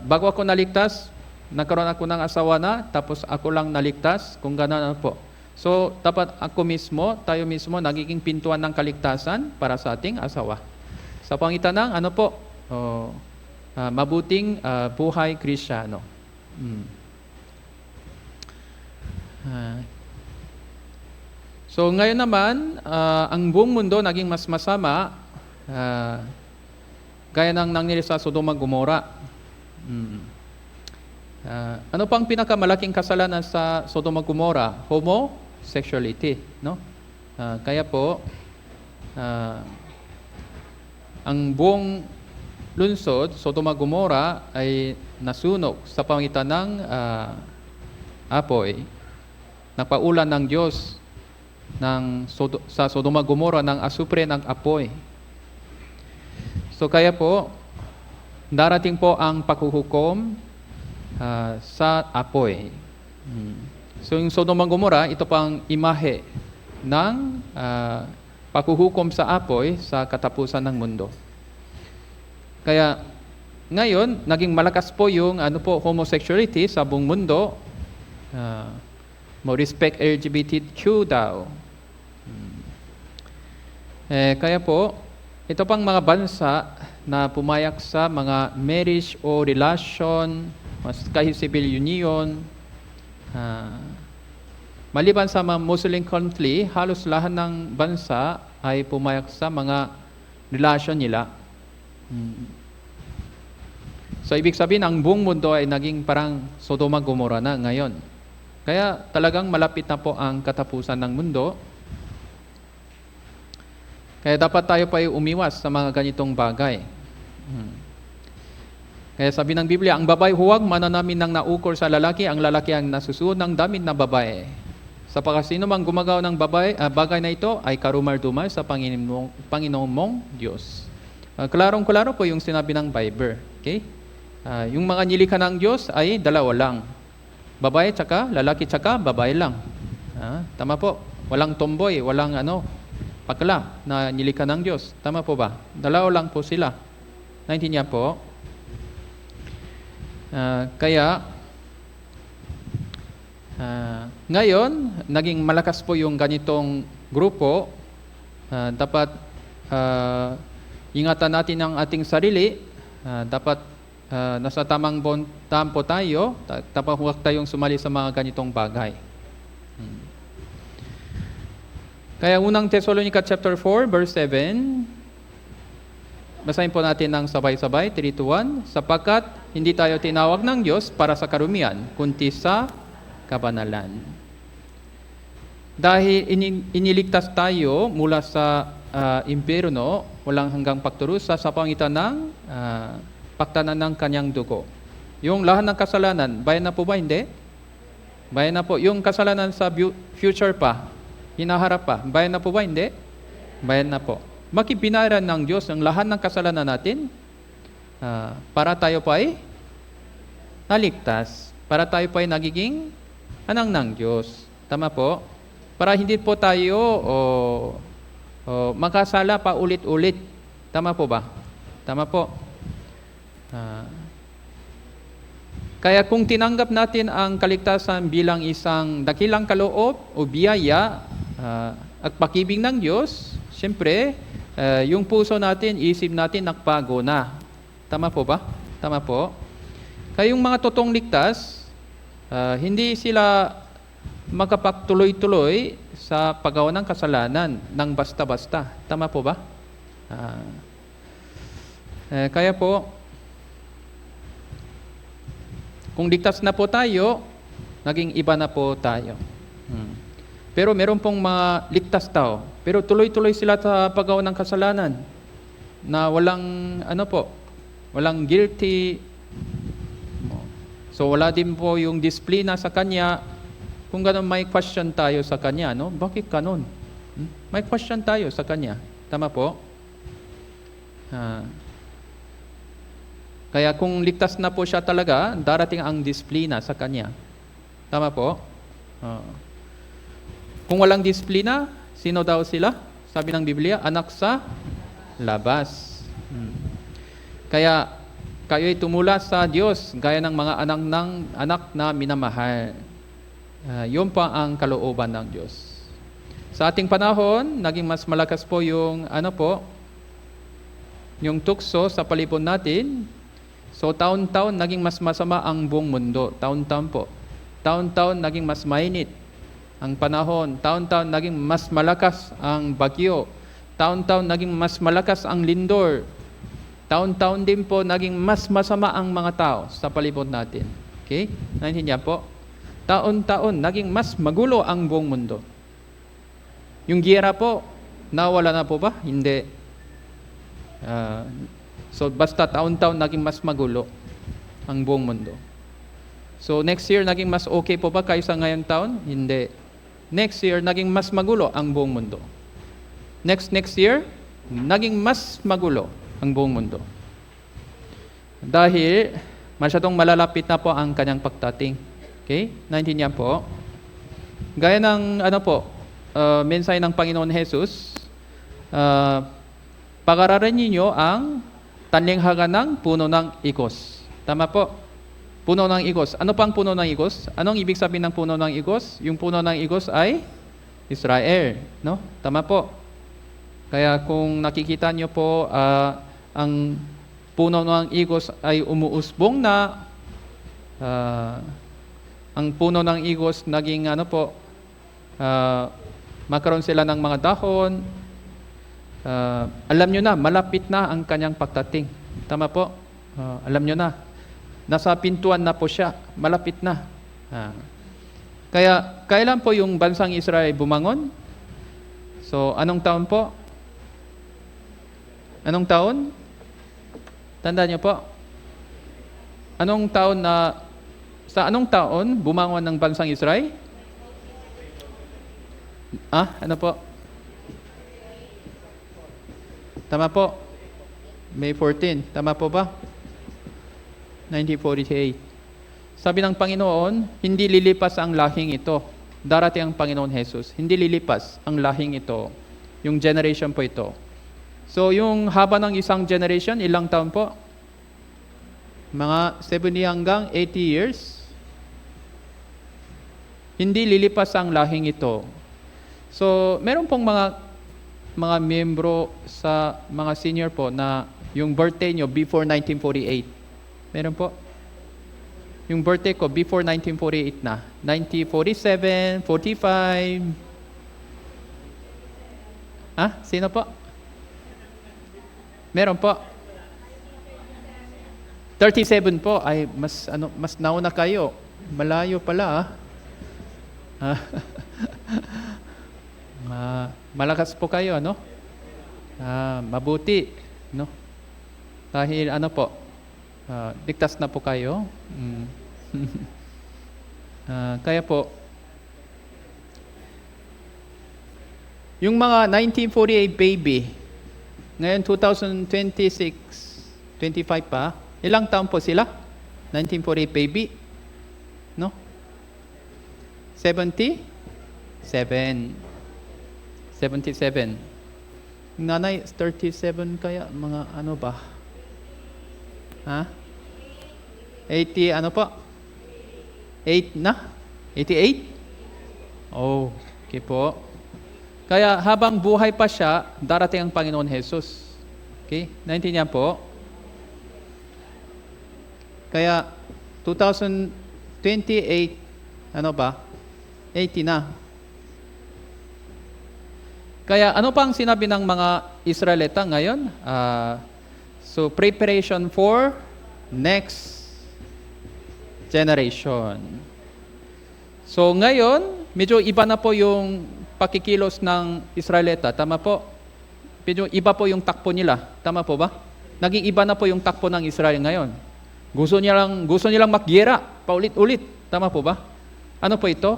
[SPEAKER 1] bago ako naligtas, nagkaroon ako ng asawa na, tapos ako lang naligtas, kung gano'n po. So, dapat tayo mismo, nagiging pintuan ng kaligtasan para sa ating asawa. Sa pangitan ng, mabuting buhay Kristiyano. So, ngayon naman, ang buong mundo naging mas masama, gaya ng nangyari sa Sodoma Gomora. Ano pang pinakamalaking kasalanan sa Sodoma Gomora? Homosexuality, no? Kaya po, ang buong lungsod, Sodoma Gomora, ay nasunog sa pamagitan ng apoy. Nagpaulan ng Diyos sa Sodoma Gomora ng asupre ng apoy. So kaya po, darating po ang paghuhukom sa apoy. So yung Sodoma Gomora, ito pang imahe ng paghuhukom sa apoy sa katapusan ng mundo. Kaya ngayon, naging malakas po yung homosexuality sa buong mundo. Mo respect LGBTQ daw. Kaya po, ito pang mga bansa na pumayak sa mga marriage o relation, kahit civil union. Maliban sa mga Muslim country, halos lahat ng bansa ay pumayak sa mga relasyon nila. So, ibig sabihin, ang buong mundo ay naging parang Sodoma Gomora na ngayon. Kaya talagang malapit na po ang katapusan ng mundo. Kaya dapat tayo pa umiwas sa mga ganitong bagay. Kaya sabi ng Biblia, ang babae huwag mananamin ng naukol sa lalaki, ang lalaki ang nasusunod ng damit na babae. Sapagkat sino mang gumagawa ng bagay na ito ay karumar-dumar sa Panginoon mong Diyos. Klarong-klaro po yung sinabi ng Bible. Okay? Yung mga nilikha ng Diyos ay dalawa lang. Babae tsaka, lalaki tsaka, babae lang. Tama po. Walang tomboy, walang pakla na nilikha ng Diyos. Tama po ba? Dalawa lang po sila. Naintindihan po? Kaya, ngayon, naging malakas po yung ganitong grupo. Dapat ingatan natin ang ating sarili. Dapat nasa tamang tampo tayo. Dapat huwag tayong sumali sa mga ganitong bagay. Kaya unang Thessalonica chapter 4, verse 7, basahin po natin ng sabay-sabay, 3-1, sapagkat hindi tayo tinawag ng Diyos para sa karumian, kundi sa kabanalan. Dahil iniligtas tayo mula sa impyerno, walang hanggang pagturusa sa pangitan ng pagtanan ng kanyang dugo. Yung lahat ng kasalanan, bayan na po ba? Hindi? Bayan na po. Yung kasalanan sa future pa, hinaharap pa, bayan na po ba? Hindi? Bayan na po. Makibinaran ng Diyos ang lahat ng kasalanan natin para tayo pa ay naligtas. Para tayo pa ay nagiging anak ng Diyos. Tama po? Para hindi po tayo makasala pa ulit-ulit. Tama po ba? Tama po. Kaya kung tinanggap natin ang kaligtasan bilang isang dakilang kaloob o biyaya at pag-ibig ng Diyos, siyempre, yung puso natin, isip natin, nagbago na. Tama po ba? Tama po. Kaya yung mga totoong ligtas, hindi sila makapagtuloy-tuloy sa paggawa ng kasalanan ng basta-basta. Tama po ba? Kaya po, kung ligtas na po tayo, naging iba na po tayo. Pero meron pong mga ligtas tao, pero tuloy-tuloy sila sa paggawa ng kasalanan na walang guilty. So wala din po yung disiplina sa kanya. Kung gano'n, may question tayo sa kanya, no? Bakit ganon? May question tayo sa kanya. Tama po? Kaya kung ligtas na po siya talaga, darating ang disiplina sa kanya. Tama po? Kung walang disiplina, sino daw sila? Sabi ng Biblia, anak sa labas. Kaya kayo'y tumula sa Diyos gaya ng mga anak na minamahal. Yun pa ang kalooban ng Diyos. Sa ating panahon, naging mas malakas po yung yung tukso sa palibot natin. So taon-taon naging mas masama ang buong mundo. Taon-taon po. Taon-taon naging mas mainit ang panahon. Taon-taon naging mas malakas ang bagyo. Taon-taon naging mas malakas ang lindol. Taon-taon din po naging mas masama ang mga tao sa palibot natin. Okay? Naintindihan po? Taon-taon naging mas magulo ang buong mundo. Yung giyera po, nawala na po ba? Hindi. So basta taon-taon naging mas magulo ang buong mundo. So next year naging mas okay po ba kaysa ngayong taon? Hindi. Next year naging mas magulo ang buong mundo. Next year naging mas magulo ang buong mundo. Dahil masyadong malalapit na po ang kanyang pagdating. Okay? Naintindihan po? Gaya ng mensahe ng Panginoon Jesus, pag-aralan ninyo ang talinghaga ng puno ng igos. Tama po? Puno ng igos. Ano pang puno ng igos? Anong ibig sabihin ng puno ng igos? Yung puno ng igos ay Israel. No? Tama po. Kaya kung nakikita nyo po, ang puno ng igos ay umuusbong na, ang puno ng igos naging magkaroon sila ng mga dahon. Alam nyo na, malapit na ang kanyang pagdating. Tama po? Alam nyo na. Nasa pintuan na po siya. Malapit na. Kaya, kailan po yung bansang Israel bumangon? So, anong taon po? Anong taon? Tandaan nyo po. Sa anong taon bumangon ng bansang Israel? Ano po? Tama po. May 14. Tama po ba? 1948. Sabi ng Panginoon, hindi lilipas ang lahing ito. Darating ang Panginoon Jesus. Hindi lilipas ang lahing ito. Yung generation po ito. So, yung haba ng isang generation, ilang taon po? Mga 70 hanggang 80 years. Hindi lilipas ang lahing ito. So, meron pong mga miyembro sa mga senior po na yung birthday nyo before 1948. Meron po? Yung birthday ko before 1948 na. 1947, 45. Sino po? Meron po. 37 po. Ay, mas nauna kayo. Malayo pala malakas po kayo, no? Mabuti, no? Dahil ligtas na po kayo. Kaya po, yung mga 1948 baby, ngayon 2026, 25 pa, ilang taon po sila? 1948 baby? No? 77. 77. Nanay, 37 kaya? Mga ano ba? 80, ano po? 8 na? 88? Oh, okay po. Kaya habang buhay pa siya, darating ang Panginoon Jesus. Okay? Naintindihan po? Kaya 2028, 80 na. Kaya ano pang sinabi ng mga Israelita ngayon? So preparation for next generation. So ngayon, medyo iba na po yung pakikilos ng Israelita. Tama po? Medyo iba po yung takbo nila. Tama po ba? Naging iba na po yung takbo ng Israel ngayon. Gusto nilang magyera paulit-ulit. Tama po ba? Ano po ito?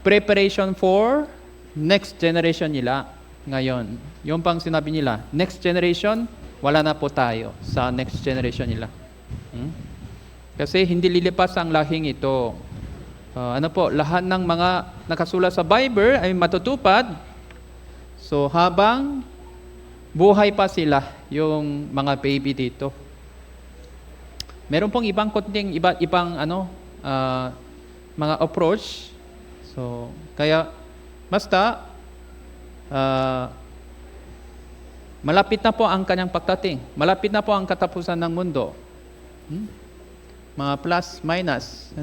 [SPEAKER 1] Preparation for next generation nila ngayon. Yung pang sinabi nila, next generation, wala na po tayo sa next generation nila. Kasi hindi lilipas ang lahing ito. Lahat ng mga nakasulat sa Bible ay matutupad So habang buhay pa sila, yung mga baby dito. Meron pong ibang konting ibang mga approach. So kaya basta malapit na po ang kanyang pagdating. Malapit na po ang katapusan ng mundo. Mga plus minus,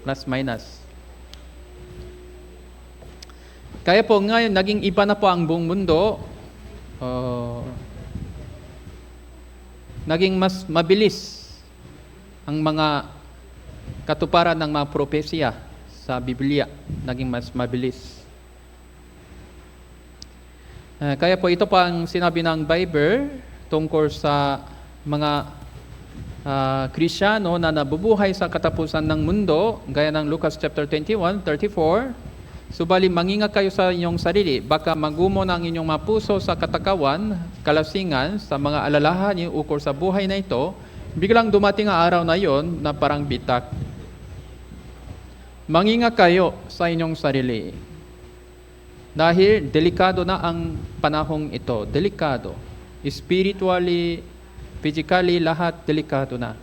[SPEAKER 1] plus minus. Kaya po ngayon naging iba na po ang buong mundo. Naging mas mabilis ang mga katuparan ng mga propesya sa Biblia. Naging mas mabilis. Kaya po ito pa ang sinabi ng Bible tungkol sa mga Kristiyano na nabubuhay sa katapusan ng mundo, gaya ng Lucas chapter 21:34. Subalit mangingat kayo sa inyong sarili, baka magumon ang inyong mga puso sa katakawan, kalasingan, sa mga alalahanin ukol sa buhay na ito, biglang dumating ang araw na yon na parang bitak. Mangingat kayo sa inyong sarili. Dahil delikado na ang panahong ito. Delikado. Spiritually, physically, lahat delikado na.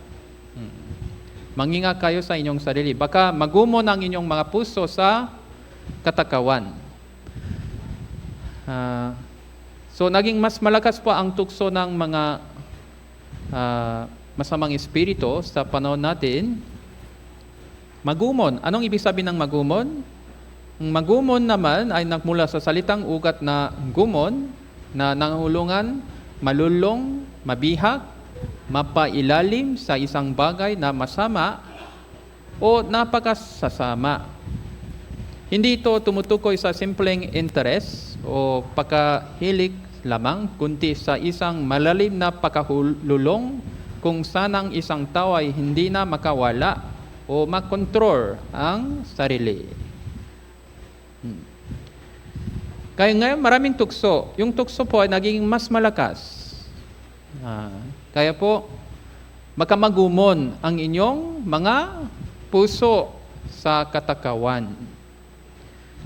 [SPEAKER 1] Mangingat kayo sa inyong sarili. Baka magumon ang inyong mga puso sa katakawan. So naging mas malakas po ang tukso ng mga masamang espiritu sa panahon natin. Magumon. Anong ibig sabihin ng magumon? Ang magumon naman ay nagmula sa salitang ugat na gumon, na nangulungan, malulong, mabihag, mapailalim sa isang bagay na masama o napakasasama. Hindi ito tumutukoy sa simpleng interest o pagkahilig lamang, kundi sa isang malalim na pagkahululong kung saan ang isang tao ay hindi na makawala o makontrol ang sarili. Kaya ngayon maraming tukso. Yung tukso po ay naging mas malakas. Kaya po, makamagumon ang inyong mga puso sa katakawan.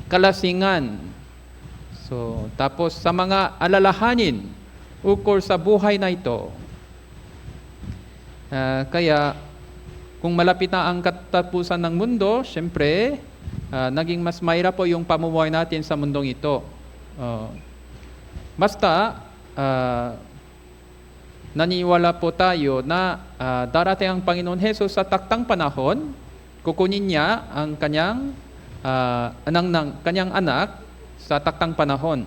[SPEAKER 1] Kalasingan. So, tapos sa mga alalahanin ukol sa buhay na ito. Kaya, kung malapit na ang katapusan ng mundo, syempre, naging mas mahirap po yung pamumuhay natin sa mundong ito. Basta, naniniwala po tayo na darating ang Panginoon Hesus sa taktang panahon, kukunin niya ang kanyang kanyang anak sa taktang panahon.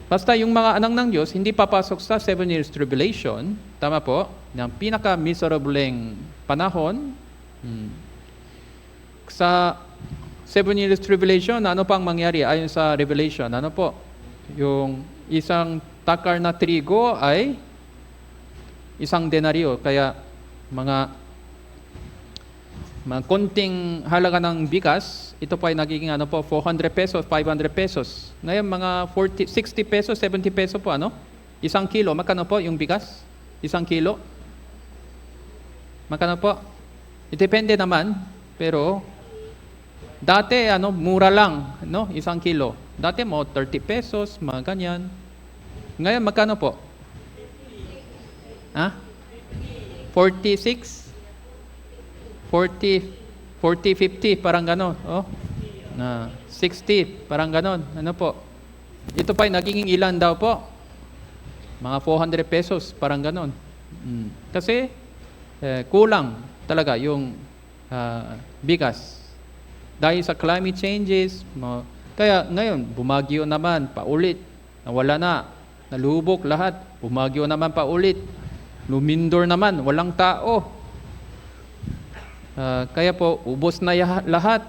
[SPEAKER 1] Basta yung mga anak ng Diyos hindi papasok sa 7 years tribulation, tama po, ng pinaka-miserableng panahon. Sa 7 years tribulation, ano pang mangyari ayon sa Revelation? Ano po? Yung isang takar na trigo ay isang denaryo. Kaya mga konting halaga ng bigas, ito po ay nagiging 400 pesos, 500 pesos. Ngayon mga 60 pesos, 70 pesos po, Isang kilo, magkano po yung bigas? Isang kilo? Magkano po? Depende naman, pero dati mura lang, isang kilo. Dati mo 30 pesos, mga ganyan. Ngayon magkano po? 46? 40, 50, parang ganon. 60, parang ganon. Ano po? Ito pa nagiging ilan daw po? Mga 400 pesos, parang ganon. Kasi kulang talaga yung bigas. Dahil sa climate changes, kaya ngayon, bumagyo naman, paulit. Nawala na, nalubog lahat. Bumagyo naman paulit. Lumindor naman, walang tao. Kaya po, ubos na lahat.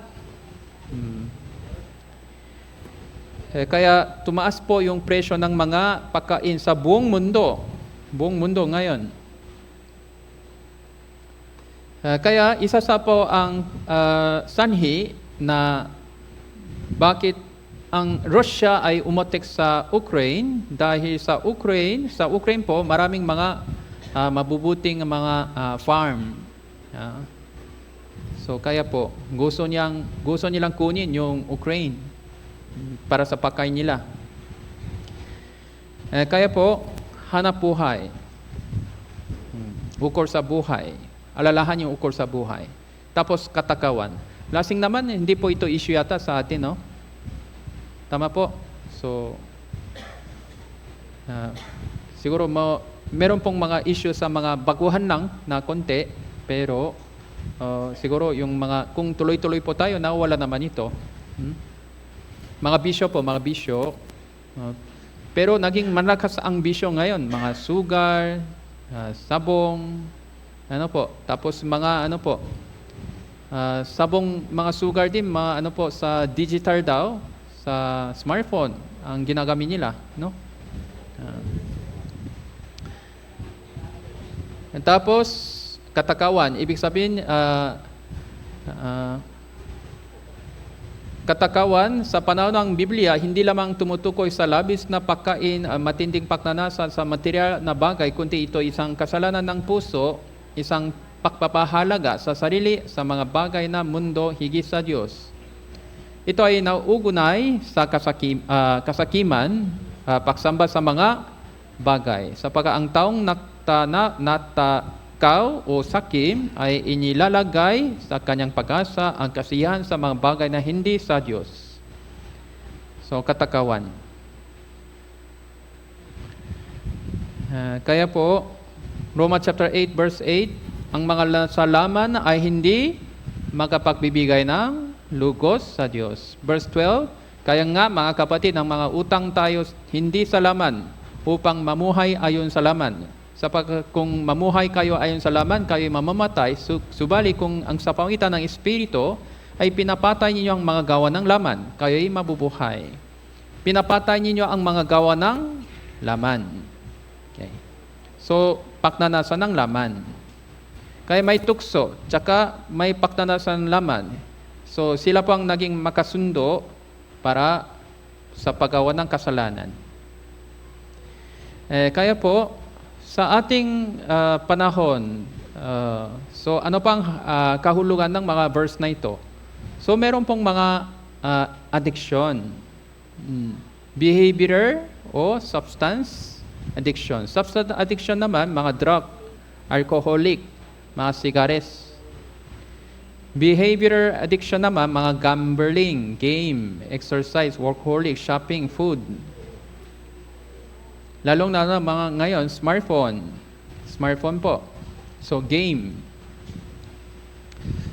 [SPEAKER 1] Kaya tumaas po yung presyo ng mga pagkain sa buong mundo. Buong mundo ngayon. Kaya isa sa po ang sanhi na bakit ang Russia ay umatek sa Ukraine dahil sa Ukraine po maraming mga mabubuting mga farm. So kaya po gusto nilang kunin yung Ukraine para sa pagkain nila. Kaya po, hanap buhay. Ukol sa buhay. Alalahan yung ukol sa buhay. Tapos katakawan. Lasing naman, hindi po ito issue yata sa atin, no? Tama po. So, siguro meron pong mga issue sa mga baguhan lang na konti, pero siguro yung kung tuloy-tuloy po tayo, nawala naman ito. Mga bisyo po, mga bisyo. Pero naging malakas ang bisyo ngayon, mga sugar, sabong, tapos mga sabong, mga sugar din, mga sa digital daw, sa smartphone ang ginagamit nila, no? Tapos katakawan, ibig sabihin katakawan sa panahon ng Biblia hindi lamang tumutukoy sa labis na pagkain, matinding pagnanasa sa material na bagay, kundi ito isang kasalanan ng puso, isang pagpapahalaga sa sarili sa mga bagay na mundo higit sa Diyos. Ito ay nauugnay sa kasakiman, pagsamba sa mga bagay. Sapagkat ang taong natakaw o sakim ay inilalagay sa kanyang pag-asa ang kasiyahan sa mga bagay na hindi sa Diyos. So, katakawan. Kaya po, Romans chapter 8 verse 8, ang mga salaman ay hindi makapagbibigay ng lugos sa Diyos. Verse 12, kaya nga mga kapatid, ang mga utang tayo hindi sa laman upang mamuhay ayon sa laman. Sapagkat kung mamuhay kayo ayon sa laman, kayo mamamatay. Subali kung ang sa pamagitan ng Espiritu ay pinapatay ninyo ang mga gawa ng laman, kayo ay mabubuhay. Pinapatay ninyo ang mga gawa ng laman. Okay. So, pagnanasa ng laman. Kaya may tukso, tsaka may pagnanasa ng laman. So, sila po ang naging makasundo para sa paggawa ng kasalanan. Kaya po, sa ating panahon, so ano pang kahulugan ng mga verse na ito? So, meron pong mga addiction. Behavior o substance addiction. Substance addiction naman, mga drug, alcoholic, mga cigarettes. Behavior addiction naman, mga gambling, game, exercise, workaholic, shopping, food. Lalong na mga ngayon, smartphone. Smartphone po. So, game.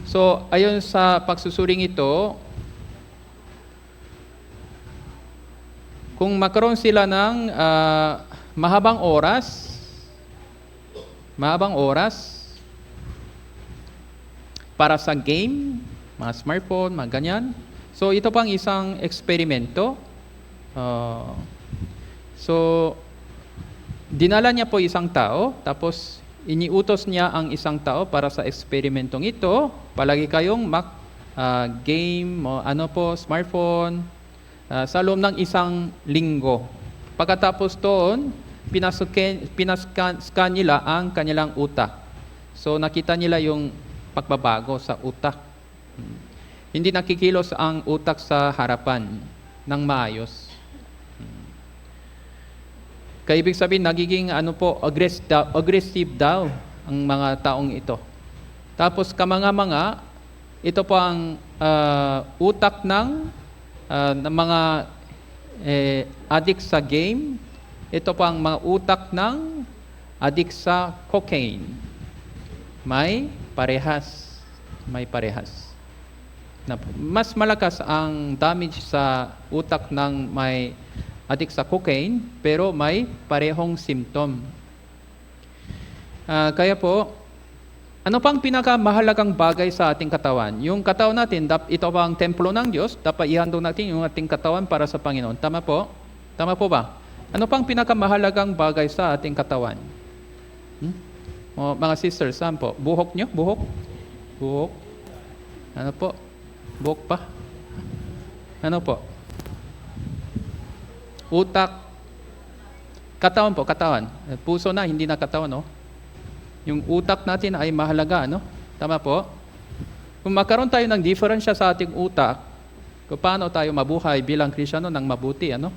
[SPEAKER 1] So, ayon sa pagsusuring ito, kung magkaroon sila ng mahabang oras para sa game, mga smartphone, mga ganyan. So, ito pang isang eksperimento. So, dinala niya po isang tao, tapos iniutos niya ang isang tao para sa eksperimentong ito. Palagi kayong game, smartphone, sa loob ng isang linggo. Pagkatapos doon, pinascan nila ang kanilang utak. So, nakita nila yung pagbabago sa utak. Hindi nakikilos ang utak sa harapan ng maayos. Kaya ibig sabihin, nagiging aggressive daw ang mga taong ito. Tapos kamanga-manga, ito po ang utak ng mga addict sa game. Ito po ang mga utak ng addict sa cocaine. May parehas. Mas malakas ang damage sa utak ng may addict sa cocaine, pero may parehong symptom. Kaya po, ano pang pinakamahalagang bagay sa ating katawan? Yung katawan natin, ito ba ang templo ng Diyos? Dapat ihandog natin yung ating katawan para sa Panginoon. Tama po? Tama po ba? Ano pang pinakamahalagang bagay sa ating katawan? Mga sisters, saan po? Buhok nyo? Buhok? Ano po? Buhok pa? Ano po? Utak. Katawan po, katawan. Puso na, hindi na katawan, no? Yung utak natin ay mahalaga, no? Tama po? Kung magkaroon tayo ng diferensya sa ating utak, kung paano tayo mabuhay bilang Kristiyano ng mabuti, ano?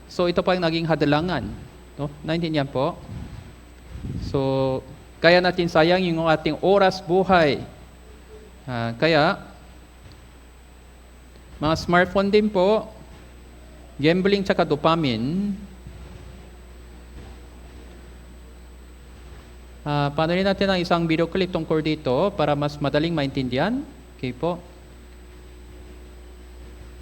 [SPEAKER 1] So ito pa yung naging hadalangan No? Naintindihan po? So, kaya natin sayang yung ating oras buhay. Kaya, mga smartphone din po, gambling tsaka dopamine. Paano rin natin ang isang video clip tungkol dito para mas madaling maintindihan? Okay po.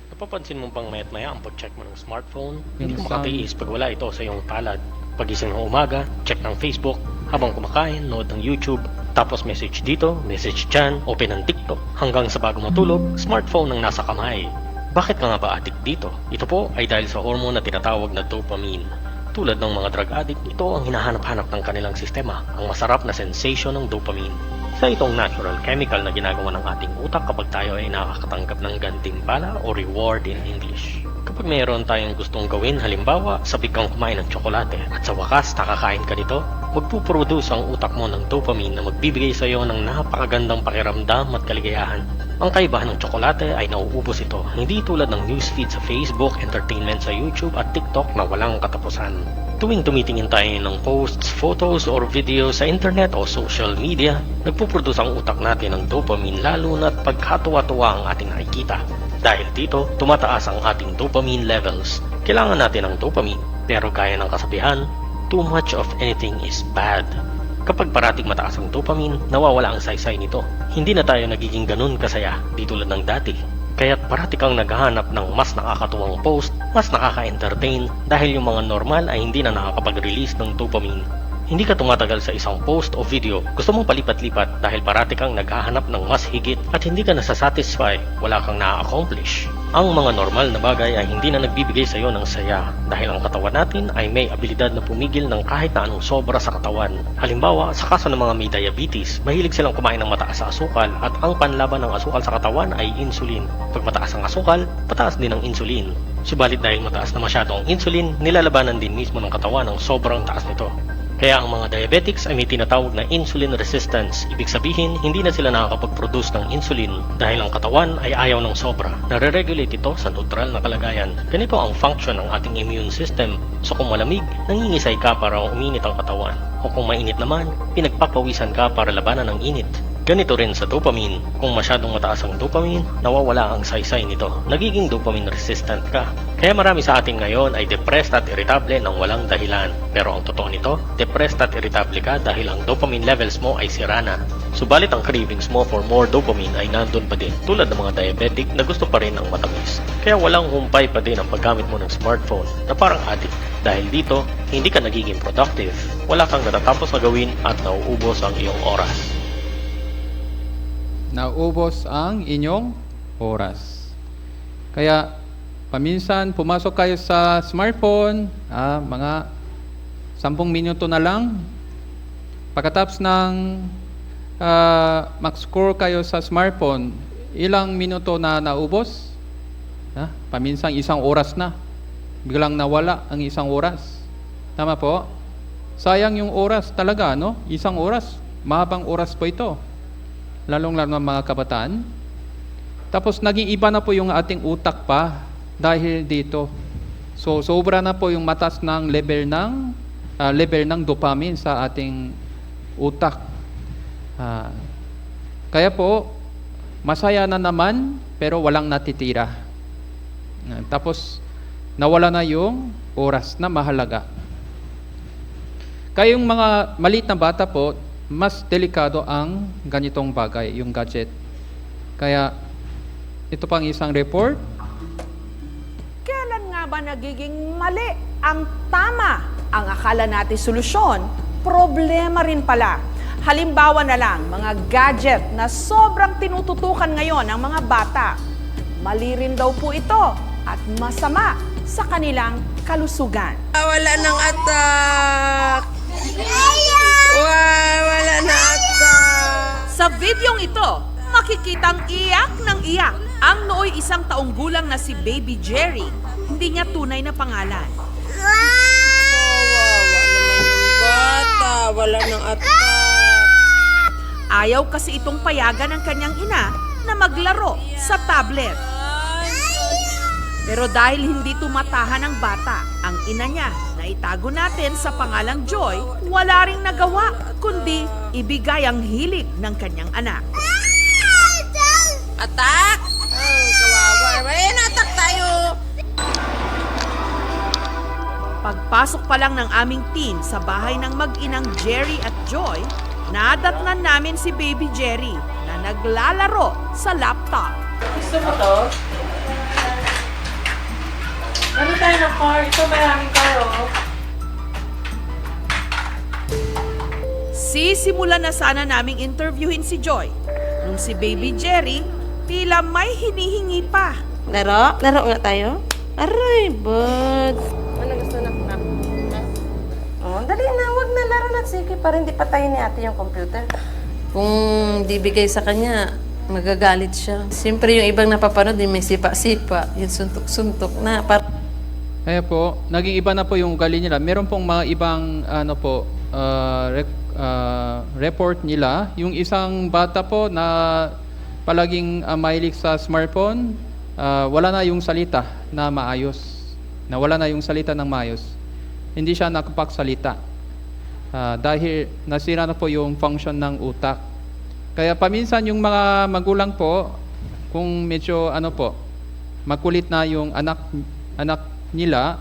[SPEAKER 2] Napapansin mo bang maya't maya ang pag-check mo ng smartphone? Hindi
[SPEAKER 1] Minsan.
[SPEAKER 2] ko makatiis pag wala ito sa iyong palad. Pagising ng umaga, check ng Facebook, habang kumakain, nood ng YouTube, tapos message dito, message dyan, open ng TikTok, hanggang sa bago matulog, smartphone ang nasa kamay. Bakit ka nga ba addict dito? Ito po ay dahil sa hormone na tinatawag na dopamine. Tulad ng mga drug addict, ito ang hinahanap-hanap ng kanilang sistema, ang masarap na sensation ng dopamine. Isa itong natural chemical na ginagawa ng ating utak kapag tayo ay nakakatanggap ng gantimpala o reward in English. Kapag mayroon tayong gustong gawin, halimbawa, sabik kang kumain ng tsokolate at sa wakas nakakain ka nito, magpuproduce ang utak mo ng dopamine na magbibigay sa iyo ng napakagandang pakiramdam at kaligayahan. Ang kaibahan ng tsokolate ay nauubos ito, hindi tulad ng newsfeed sa Facebook, entertainment sa YouTube at TikTok na walang katapusan. Tuwing tumitingin tayo ng posts, photos, or video sa internet o social media, nagpuproduce ang utak natin ng dopamine lalo na't pagkatuwa-tuwa ang ating nakikita. Dahil dito, tumataas ang ating dopamine levels. Kailangan natin ng dopamine, pero gaya ng kasabihan, too much of anything is bad. Kapag parating mataas ang dopamine, nawawala ang saysay nito. Hindi na tayo nagiging ganun kasaya, di tulad ng dati. Kaya't parati kang naghahanap ng mas nakakatuwang post, mas nakaka-entertain dahil yung mga normal ay hindi na nakakapag-release ng dopamine. Hindi ka tumatagal sa isang post o video, gusto mong palipat-lipat dahil parati kang naghahanap ng mas higit at hindi ka nasasatisfy, wala kang na-accomplish. Ang mga normal na bagay ay hindi na nagbibigay sa iyo ng saya dahil ang katawan natin ay may abilidad na pumigil ng kahit na anong sobra sa katawan. Halimbawa, sa kaso ng mga may diabetes, mahilig silang kumain ng mataas sa asukal at ang panlaban ng asukal sa katawan ay insulin. Pag mataas ang asukal, pataas din ang insulin. Subalit dahil mataas na masyado ang insulin, nilalabanan din mismo ng katawan ang sobrang taas nito. Kaya ang mga diabetics ay may tinatawag na insulin resistance. Ibig sabihin, hindi na sila nakakapag-produce ng insulin dahil ang katawan ay ayaw ng sobra. Nare-regulate ito sa neutral na kalagayan. Ganito ang function ng ating immune system. So kung malamig, nangingisay ka para uminit ang katawan. O kung mainit naman, pinagpapawisan ka para labanan ang init. Ganito rin sa dopamine. Kung masyadong mataas ang dopamine, nawawala ang saysay nito. Nagiging dopamine resistant ka. Kaya marami sa atin ngayon ay depressed at irritable ng walang dahilan. Pero ang totoo nito, depressed at irritable ka dahil ang dopamine levels mo ay sira na. Subalit ang cravings mo for more dopamine ay nandun pa din, tulad ng mga diabetic na gusto pa rin ng matamis. Kaya walang humpay pa din ang paggamit mo ng smartphone na parang addict. Dahil dito, hindi ka nagiging productive, wala kang natatapos na gawin at nauubos ang iyong oras.
[SPEAKER 1] Naubos ang inyong oras. Kaya, paminsan, pumasok kayo sa smartphone, mga 10 minuto na lang. Pagkatapos ng mag-score kayo sa smartphone, ilang minuto na naubos? Paminsan, 1 oras na. Biglang nawala ang 1 oras. Tama po? Sayang yung oras talaga, no? 1 oras. Mahabang oras po ito. Lalong-lalo ng mga kabataan. Tapos naging iba na po yung ating utak pa dahil dito. So sobra na po yung mataas ng level ng dopamine sa ating utak. Kaya po masaya na naman pero walang natitira. Tapos nawala na yung oras na mahalaga. Kayong mga maliit na bata po, mas delikado ang ganitong bagay, yung gadget. Kaya, ito pang isang report.
[SPEAKER 3] Kailan nga ba nagiging mali ang tama? Ang akala natin solusyon, problema rin pala. Halimbawa na lang, mga gadget na sobrang tinututukan ngayon ng mga bata. Mali rin daw po ito at masama sa kanilang kalusugan.
[SPEAKER 4] Wala ng attack! Wala na attack!
[SPEAKER 3] Sa videong ito, makikitang iyak ng iyak ang nooy 1 taong gulang na si Baby Jerry. Hindi niya tunay na pangalan.
[SPEAKER 4] Kawawa naman yung bata. Wala ng attack.
[SPEAKER 3] Ayaw kasi itong payagan ng kanyang ina na maglaro sa tablet. Pero dahil hindi tumatahan ng bata, ang ina niya na itago natin sa pangalang Joy, wala ring nagawa kundi ibigay ang hilig ng kanyang anak.
[SPEAKER 4] Atak! Oh, kawawa. Ayan, atak tayo.
[SPEAKER 3] Pagpasok pa lang ng aming team sa bahay ng mag-inang Jerry at Joy, nadatnan namin si Baby Jerry na naglalaro sa laptop.
[SPEAKER 4] Gusto mo to? Ano tayo ng car? Ito maraming car, oh.
[SPEAKER 3] Sisimulan na sana naming interviewin si Joy. Nung si Baby Jerry, tila may hinihingi pa.
[SPEAKER 4] Laro? Laro nga tayo? Aray, bud. Ano gusto na? Oh, dali na. Huwag na laro na. Sige, para hindi patayin ni ate yung computer. Kung di bigay sa kanya, magagalit siya. Siyempre, yung ibang napapanood, yung may sipa-sipa, yung suntok-suntok na.
[SPEAKER 1] Kaya po, naging iba na po yung ugali nila. Meron pong mga ibang report nila. Yung isang bata po na palaging mahilig sa smartphone, wala na yung salita na maayos. Wala na yung salita ng maayos. Hindi siya nakapagsalita. Dahil nasira na po yung function ng utak. Kaya paminsan yung mga magulang po, kung medyo makulit na yung anak nila,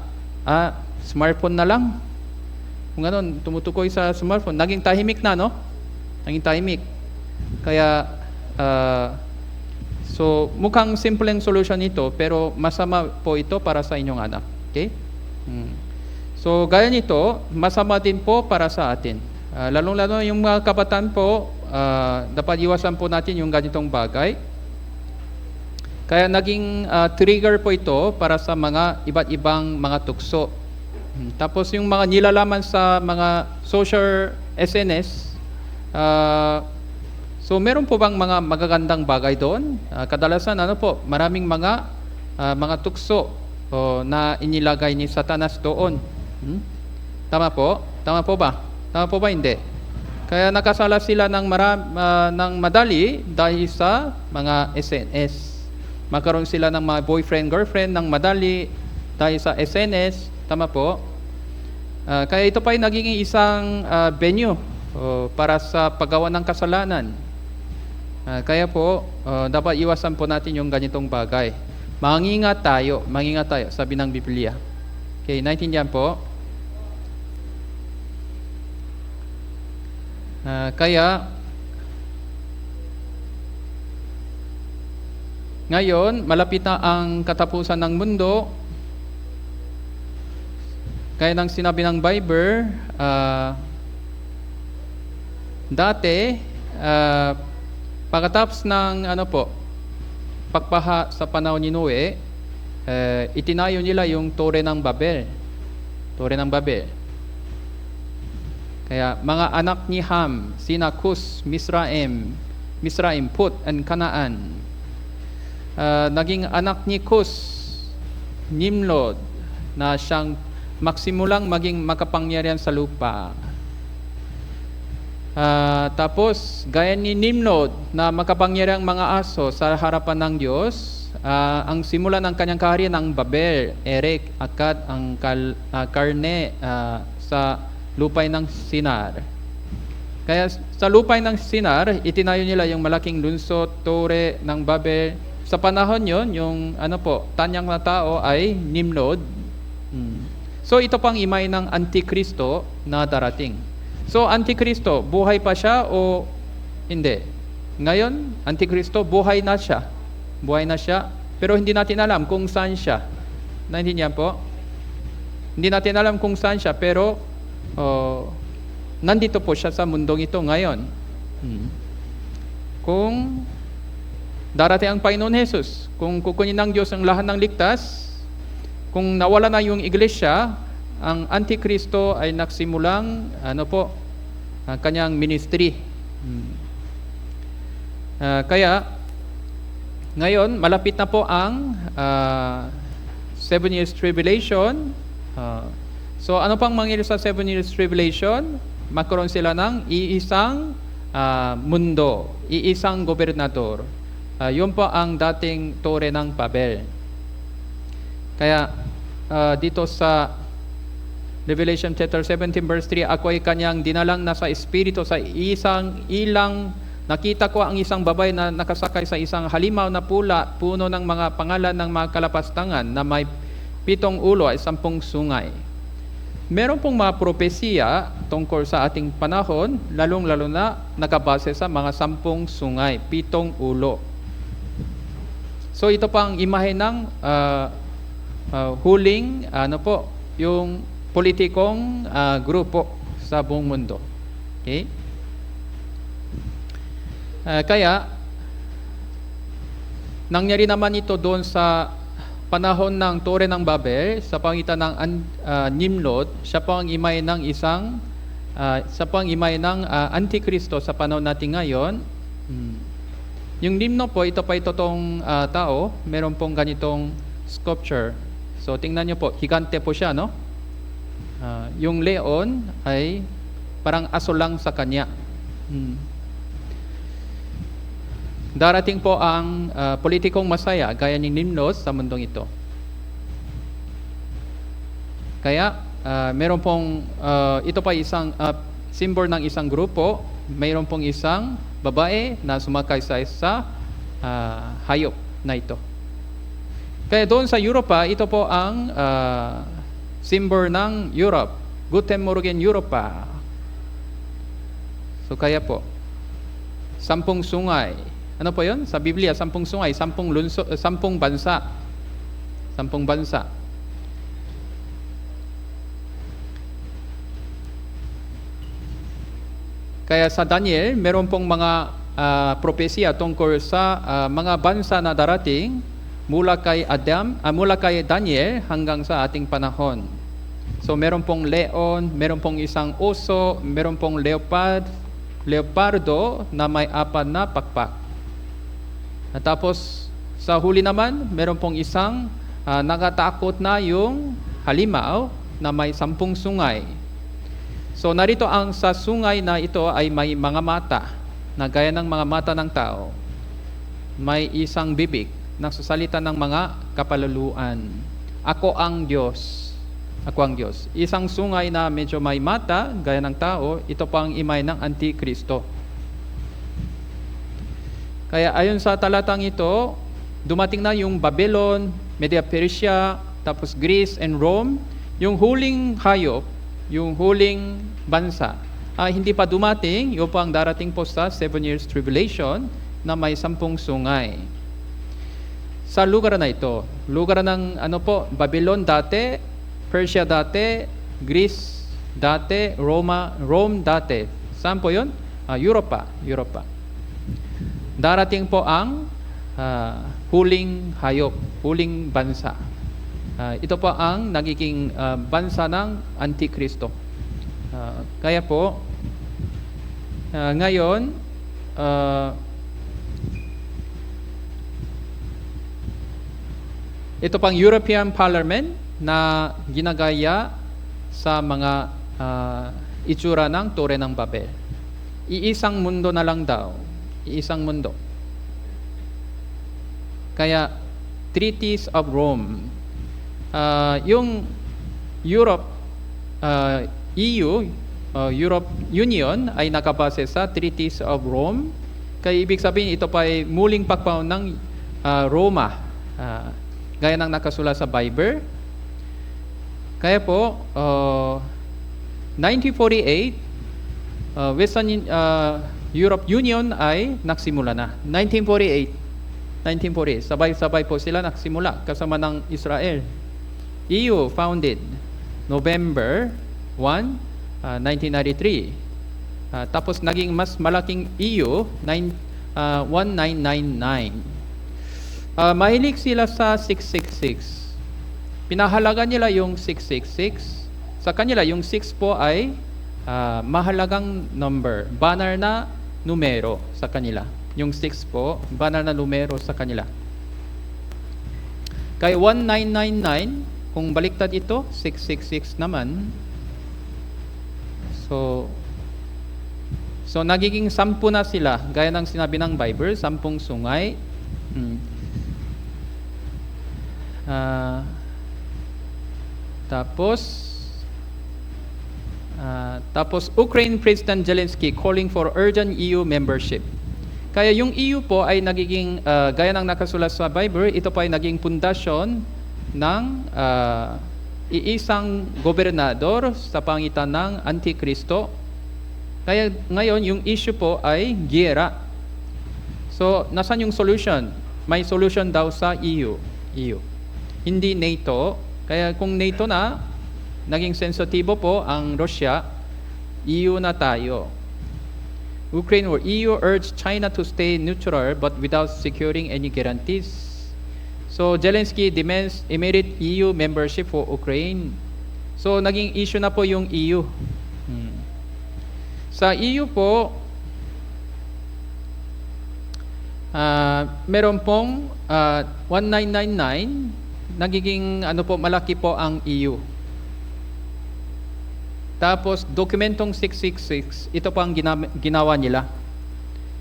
[SPEAKER 1] smartphone na lang. Kung tumutukoy sa smartphone, naging tahimik na, no? Naging tahimik. Kaya, so, mukhang simpleng solusyon ito, pero masama po ito para sa inyong anak. Okay? So, gaya nito, masama din po para sa atin. Lalong-lalo yung mga kabataan po, dapat iwasan po natin yung ganitong bagay. Kaya naging trigger po ito para sa mga iba't ibang mga tukso. Tapos yung mga nilalaman sa mga social SNS, so meron po bang mga magagandang bagay doon? Kadalasan maraming mga tukso na inilagay ni Satanas doon. Tama po? Tama po ba? Tama po ba hindi? Kaya nakasala sila ng madali dahil sa mga SNS. Magkaroon sila ng mga boyfriend, girlfriend ng madali dahil sa SNS. Tama po? Kaya ito pa ay naging isang venue para sa paggawa ng kasalanan. Kaya po, dapat iwasan po natin yung ganitong bagay. Mangingat tayo, sabi ng Biblia. Okay, naintindihan po? Kaya, ngayon, malapit na ang katapusan ng mundo. Kaya nang sinabi ng Bible, dati, pagkatapos ng pagbaha sa panahon ni Noe, itinayo nila yung Tore ng Babel. Tore ng Babel. Kaya mga anak ni Ham, sina Cus, Misraim, Put, and Canaan. Naging anak ni Cus, Nimrod, na siyang maksimulang maging makapangyarihan sa lupa. Tapos, gaya ni Nimrod na makapangyarihang mga aso sa harapan ng Diyos, ang simula ng kanyang kaharian ng Babel, Erek, Akkad, ang Karne sa lupay ng Sinar. Kaya sa lupay ng Sinar, itinayo nila yung malaking lungsod, Tore ng Babel. Sa panahon yon, yung tanyang na tao ay Nimrod. So ito pang imay ng Antikristo na darating. So Antikristo, buhay pa siya o hindi? Ngayon, Antikristo, buhay na siya. Buhay na siya, pero hindi natin alam kung saan siya. Naintindihan po? Hindi natin alam kung saan siya, pero nandito po siya sa mundong ito ngayon. Kung darating ang Panginoon Jesus, kung kukunin ng Diyos ang lahat ng ligtas, kung nawala na yung iglesia, ang Antikristo ay nagsimulang kanyang ministry. Kaya ngayon malapit na po ang 7 years tribulation. So ano pang mangyayari sa 7 years tribulation? Magkaroon sila ng iisang mundo, iisang gobernador. Yun po ang dating Tore ng Babel. Kaya dito sa Revelation chapter 17 verse 3, ako ay kanyang dinalang na sa espiritu sa ilang nakita ko ang isang babae na nakasakay sa isang halimaw na pula, puno ng mga pangalan ng mga kalapastangan na may 7 ulo ay 10 sungay. Meron pong mga propesiya tungkol sa ating panahon, lalong-lalo na nakabase sa mga 10 sungay, 7 ulo. So ito pang imahe ng huling yung politikong grupo sa buong mundo. Okay? Kaya nangyari naman ito doon sa panahon ng Tore ng Babel sa pangitan ng Nimrod. Siya po ang imay ng Antikristo sa panahon natin ngayon. Yung Nimrod po, ito pa totoong tao. Meron pong ganitong sculpture. So tingnan nyo po, higante po siya, no? Yung leon ay parang aso lang sa kanya. Darating po ang politikong masaya gaya ni Nimrod sa mundong ito. Kaya meron pong ito pa isang symbol ng isang grupo, mayroon pong isang babae na sumakay sa hayop na ito. Kaya doon sa Europa, ito po ang symbol ng Europe. Guten Morgen Europa. So kaya po 10 sungay. Ano po 'yon? Sa Biblia, 10 sungay, 10 bansa. 10 bansa. Kaya sa Daniel, meron pong mga propesya tungkol sa mga bansa na darating mula kay Daniel hanggang sa ating panahon. So meron pong leon, meron pong isang oso, meron pong leopardo na may 4 na pakpak. At tapos sa huli naman, meron pong isang nakatakot na yung halimaw na may 10 sungay. So narito ang sa sungay na ito ay may mga mata na gaya ng mga mata ng tao. May isang bibig nagsasalita ng mga kapaluluan. Ako ang Diyos. Ako ang Diyos. Isang sungay na medyo may mata gaya ng tao, ito pa ang imay ng Antikristo. Kaya ayon sa talatang ito, dumating na yung Babylon, Media Persia, tapos Greece and Rome. Yung huling hayop, yung huling bansa, hindi pa dumating. Yung po ang darating po sa 7 years tribulation na may 10 sungay. Sa lugar na ito, lugar ng Babylon dati, Persia dati, Greece dati, Rome dati. Saan po yun? Europa. Darating po ang huling hayop, huling bansa. Ito po ang nagiging bansa ng Antikristo. Kaya po, ngayon, ito pang European Parliament na ginagaya sa mga itsura ng Tore ng Babel. Iisang mundo na lang daw. Iisang mundo. Kaya Treaties of Rome, yung Europe, EU, Europe Union ay nakabase sa Treaties of Rome. Kaya ibig sabihin ito pa ay muling pagpaw ng Roma, gaya ng nakasulat sa Bible. Kaya po 1948 Western Europe Union ay nagsimula na. 1948, sabay-sabay po sila nagsimula kasama ng Israel. EU founded November 1, 1993. Tapos naging mas malaking EU 1999. Mahilig sila sa 666. Pinahalaga nila yung 666. Sa kanila yung 6 po ay mahalagang number, banal na numero sa kanila. Yung 6 po, banal na numero sa kanila. Kaya 1999, kung baliktad ito, 666 naman. So nagiging 10 na sila, gaya ng sinabi ng Bible, 10 sungay. Tapos Tapos Ukraine President Zelensky calling for urgent EU membership. Kaya yung EU po ay nagiging, gaya ng nakasulat sa Bible, ito po ay naging pundasyon ng iisang gobernador sa pangitan ng Antikristo. Kaya ngayon yung issue po ay giyera. So, nasan yung solution? May solution daw sa EU. Hindi NATO. Kaya kung NATO na, naging sensitibo po ang Russia, EU na tayo. Ukraine or EU urged China to stay neutral but without securing any guarantees. So Zelensky demands immediate EU membership for Ukraine. So naging issue na po yung EU. Sa EU po, meron pong 1999, nagiging malaki po ang EU. Tapos, dokumentong 666, ito po ang ginawa nila.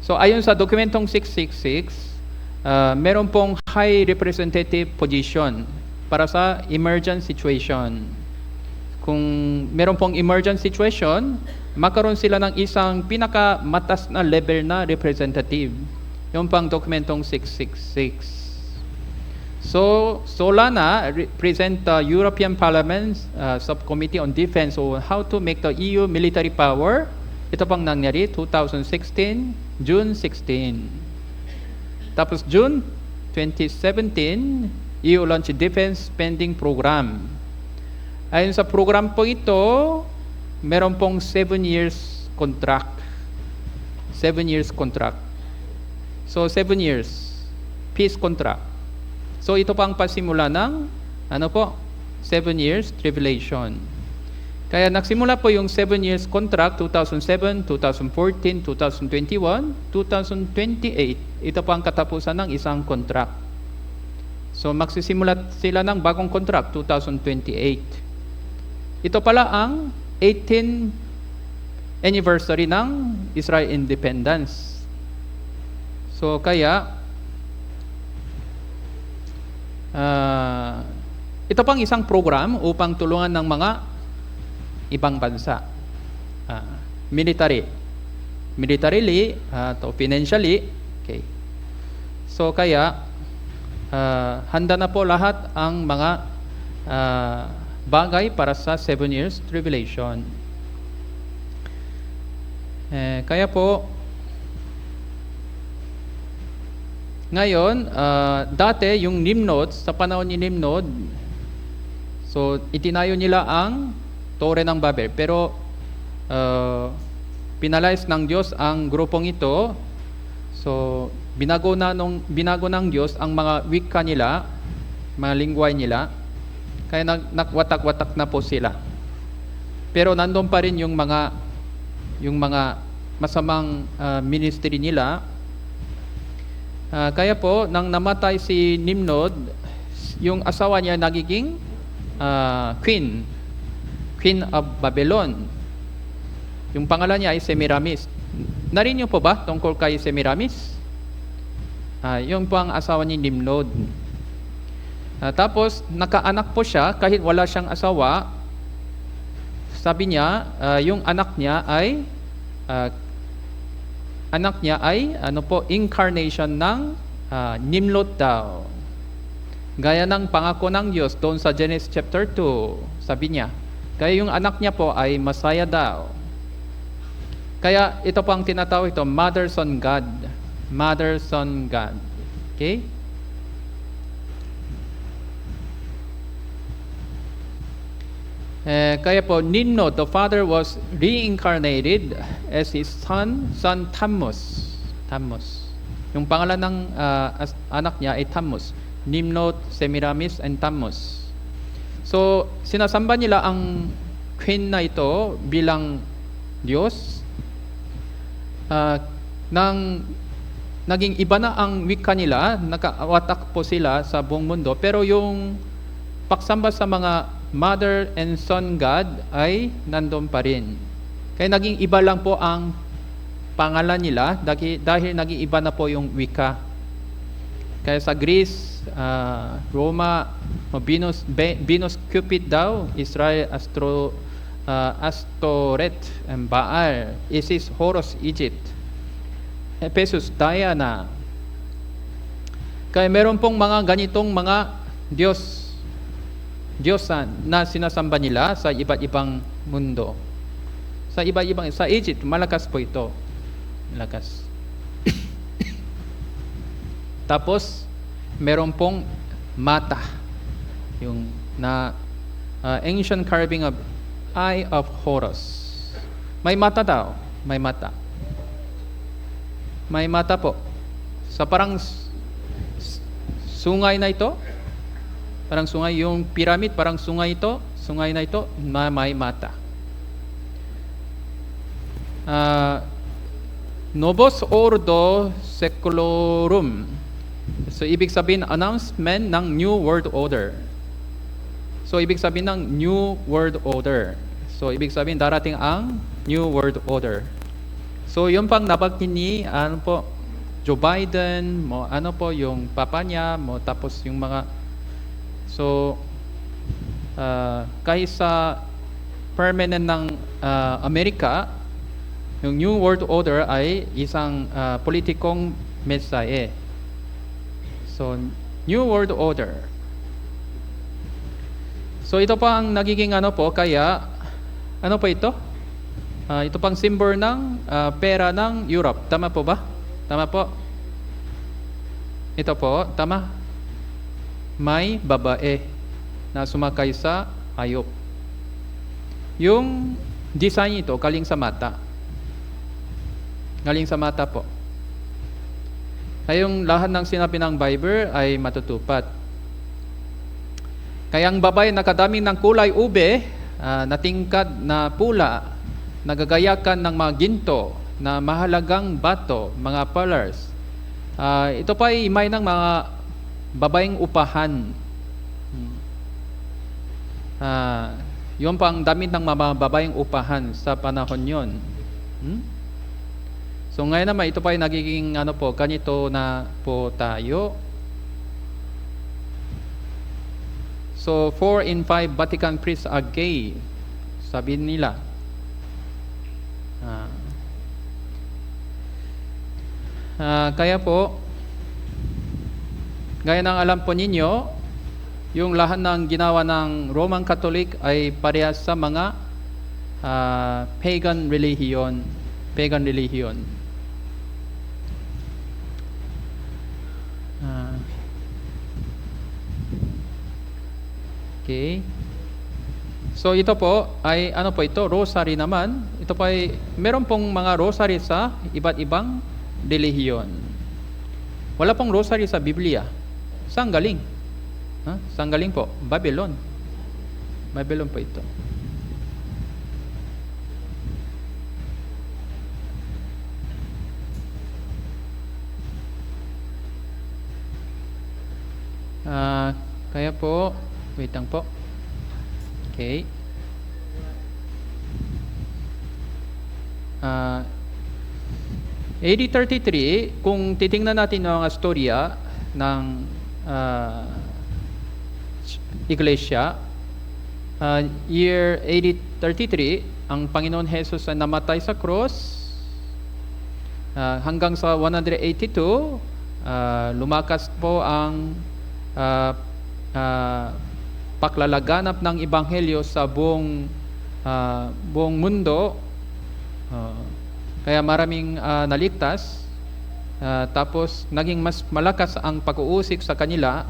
[SPEAKER 1] So, ayon sa dokumentong 666, meron pong high representative position para sa emergent situation. Kung meron pong emergent situation, magkaroon sila ng isang pinakamatas na level na representative. Yung pang dokumentong 666. So, Solana present the European Parliament's Subcommittee on Defense on how to make the EU military power. Ito pang nangyari, 2016, June 16. Tapos June 2017, EU launched defense spending program. Ayon sa program po ito, meron pong 7 years contract. 7 years contract. So, 7 years, peace contract. So ito pa ang pasimula ng 7 years tribulation. Kaya nagsimula po yung 7 years contract 2007, 2014, 2021, 2028. Ito pa ang katapusan ng isang contract. So magsisimula sila ng bagong contract 2028. Ito pala ang 18th anniversary ng Israel independence. So kaya ito pang isang program upang tulungan ng mga ibang bansa. Militarily, to financially. Okay. So kaya, handa na po lahat ang mga bagay para sa 7 years tribulation. Kaya po, ngayon, dati yung Nimrod, sa panahon ni Nimrod, so itinayo nila ang Tore ng Babel. Pero pinalayas ng Diyos ang grupong ito. So binago ng Diyos ang mga wika nila, mga lingway nila. Kaya nagwatak-watak na po sila. Pero nandun pa rin yung mga masamang ministry nila. Kaya po, nang namatay si Nimrod, yung asawa niya nagiging Queen of Babylon. Yung pangalan niya ay Semiramis. Narinig niyo po ba tungkol kay Semiramis? Yung po ang asawa ni Nimrod. Tapos, nakaanak po siya kahit wala siyang asawa. Sabi niya, yung anak niya ay incarnation ng Nimrod daw. Gaya ng pangako ng Diyos doon sa Genesis chapter 2, sabi niya, kaya yung anak niya po ay Messiah daw. Kaya ito po ang tinatawag ito, Mother Son God. Mother Son God. Okay? Kaya po, Nimrod, the father was reincarnated as his son Tammuz. Yung pangalan ng anak niya ay Tammuz. Nimrod, Semiramis, and Tammuz. So, sinasamba nila ang queen na ito bilang Diyos. Naging iba na ang wika nila, nakawatak po sila sa buong mundo. Pero yung pagsamba sa mga Mother and Son God ay nandun pa rin. Kaya naging iba lang po ang pangalan nila dahil naging iba na po yung wika. Kaya sa Greece, Roma, Venus Cupid daw, Israel Astoret, Baal, Isis, Horus, Egypt, Ephesus, Diana. Kaya meron pong mga ganitong mga Diyosan na sinasamba nila sa iba't ibang mundo. Sa Egypt, malakas po ito. Malakas. Tapos, meron pong mata. Yung ancient carving of Eye of Horus. May mata daw. May mata. May mata po. Sa parang sungay na ito. Parang sungay. Yung pyramid, parang sungay ito. Sungay na ito na may mata. Novus Ordo Seclorum. So, ibig sabihin, announcement ng New World Order. So, ibig sabihin ng New World Order. So, ibig sabihin, darating ang New World Order. So, yung pang nabanggit ni, Joe Biden, yung papa niya, tapos yung mga, so, kahit sa permanent ng Amerika, yung New World Order ay isang politikong mensahe. So, New World Order. So ito pa ang nagiging kaya ano pa ito? Ito pang symbol ng pera ng Europe. Tama po ba? Tama po. Ito po, tama. May babae na sumakay sa hayop. Yung design ito, galing sa mata. Galing sa mata po. Kaya yung lahat ng sinabi ng Bible ay matutupad. Kaya ang babae nakadaming ng kulay ube, natingkad na pula, nagagayakan ng mga ginto, na mahalagang bato, mga pearls. Ito pa ay may ng mga babaeng upahan. Yun pa ang damit ng mga babaeng upahan sa panahon yon. So ngayon naman, ito pa ay nagiging ganito na po tayo. So, 4 in 5 Vatican priests are gay. Sabi nila. Kaya po, gaya ng alam po ninyo, yung lahat ng ginawa ng Roman Catholic ay parehas sa mga pagan religion. Pagan religion. Okay. So ito po ay po ito, rosary naman. Ito po ay meron pong mga rosary sa iba't ibang relihiyon. Wala pong rosary sa Biblia. Saan galing? Saan galing po? Babylon. Babylon po ito. Kaya po, wait lang po. Okay. AD 33, kung titingnan natin ang mga storya ng Iglesia, year AD 33, ang Panginoon Jesus ay namatay sa cross. Hanggang sa 182, lumakas po ang paglalaganap ng Ebanghelyo sa buong mundo. Kaya maraming naligtas. Tapos naging mas malakas ang pag-uusik sa kanila.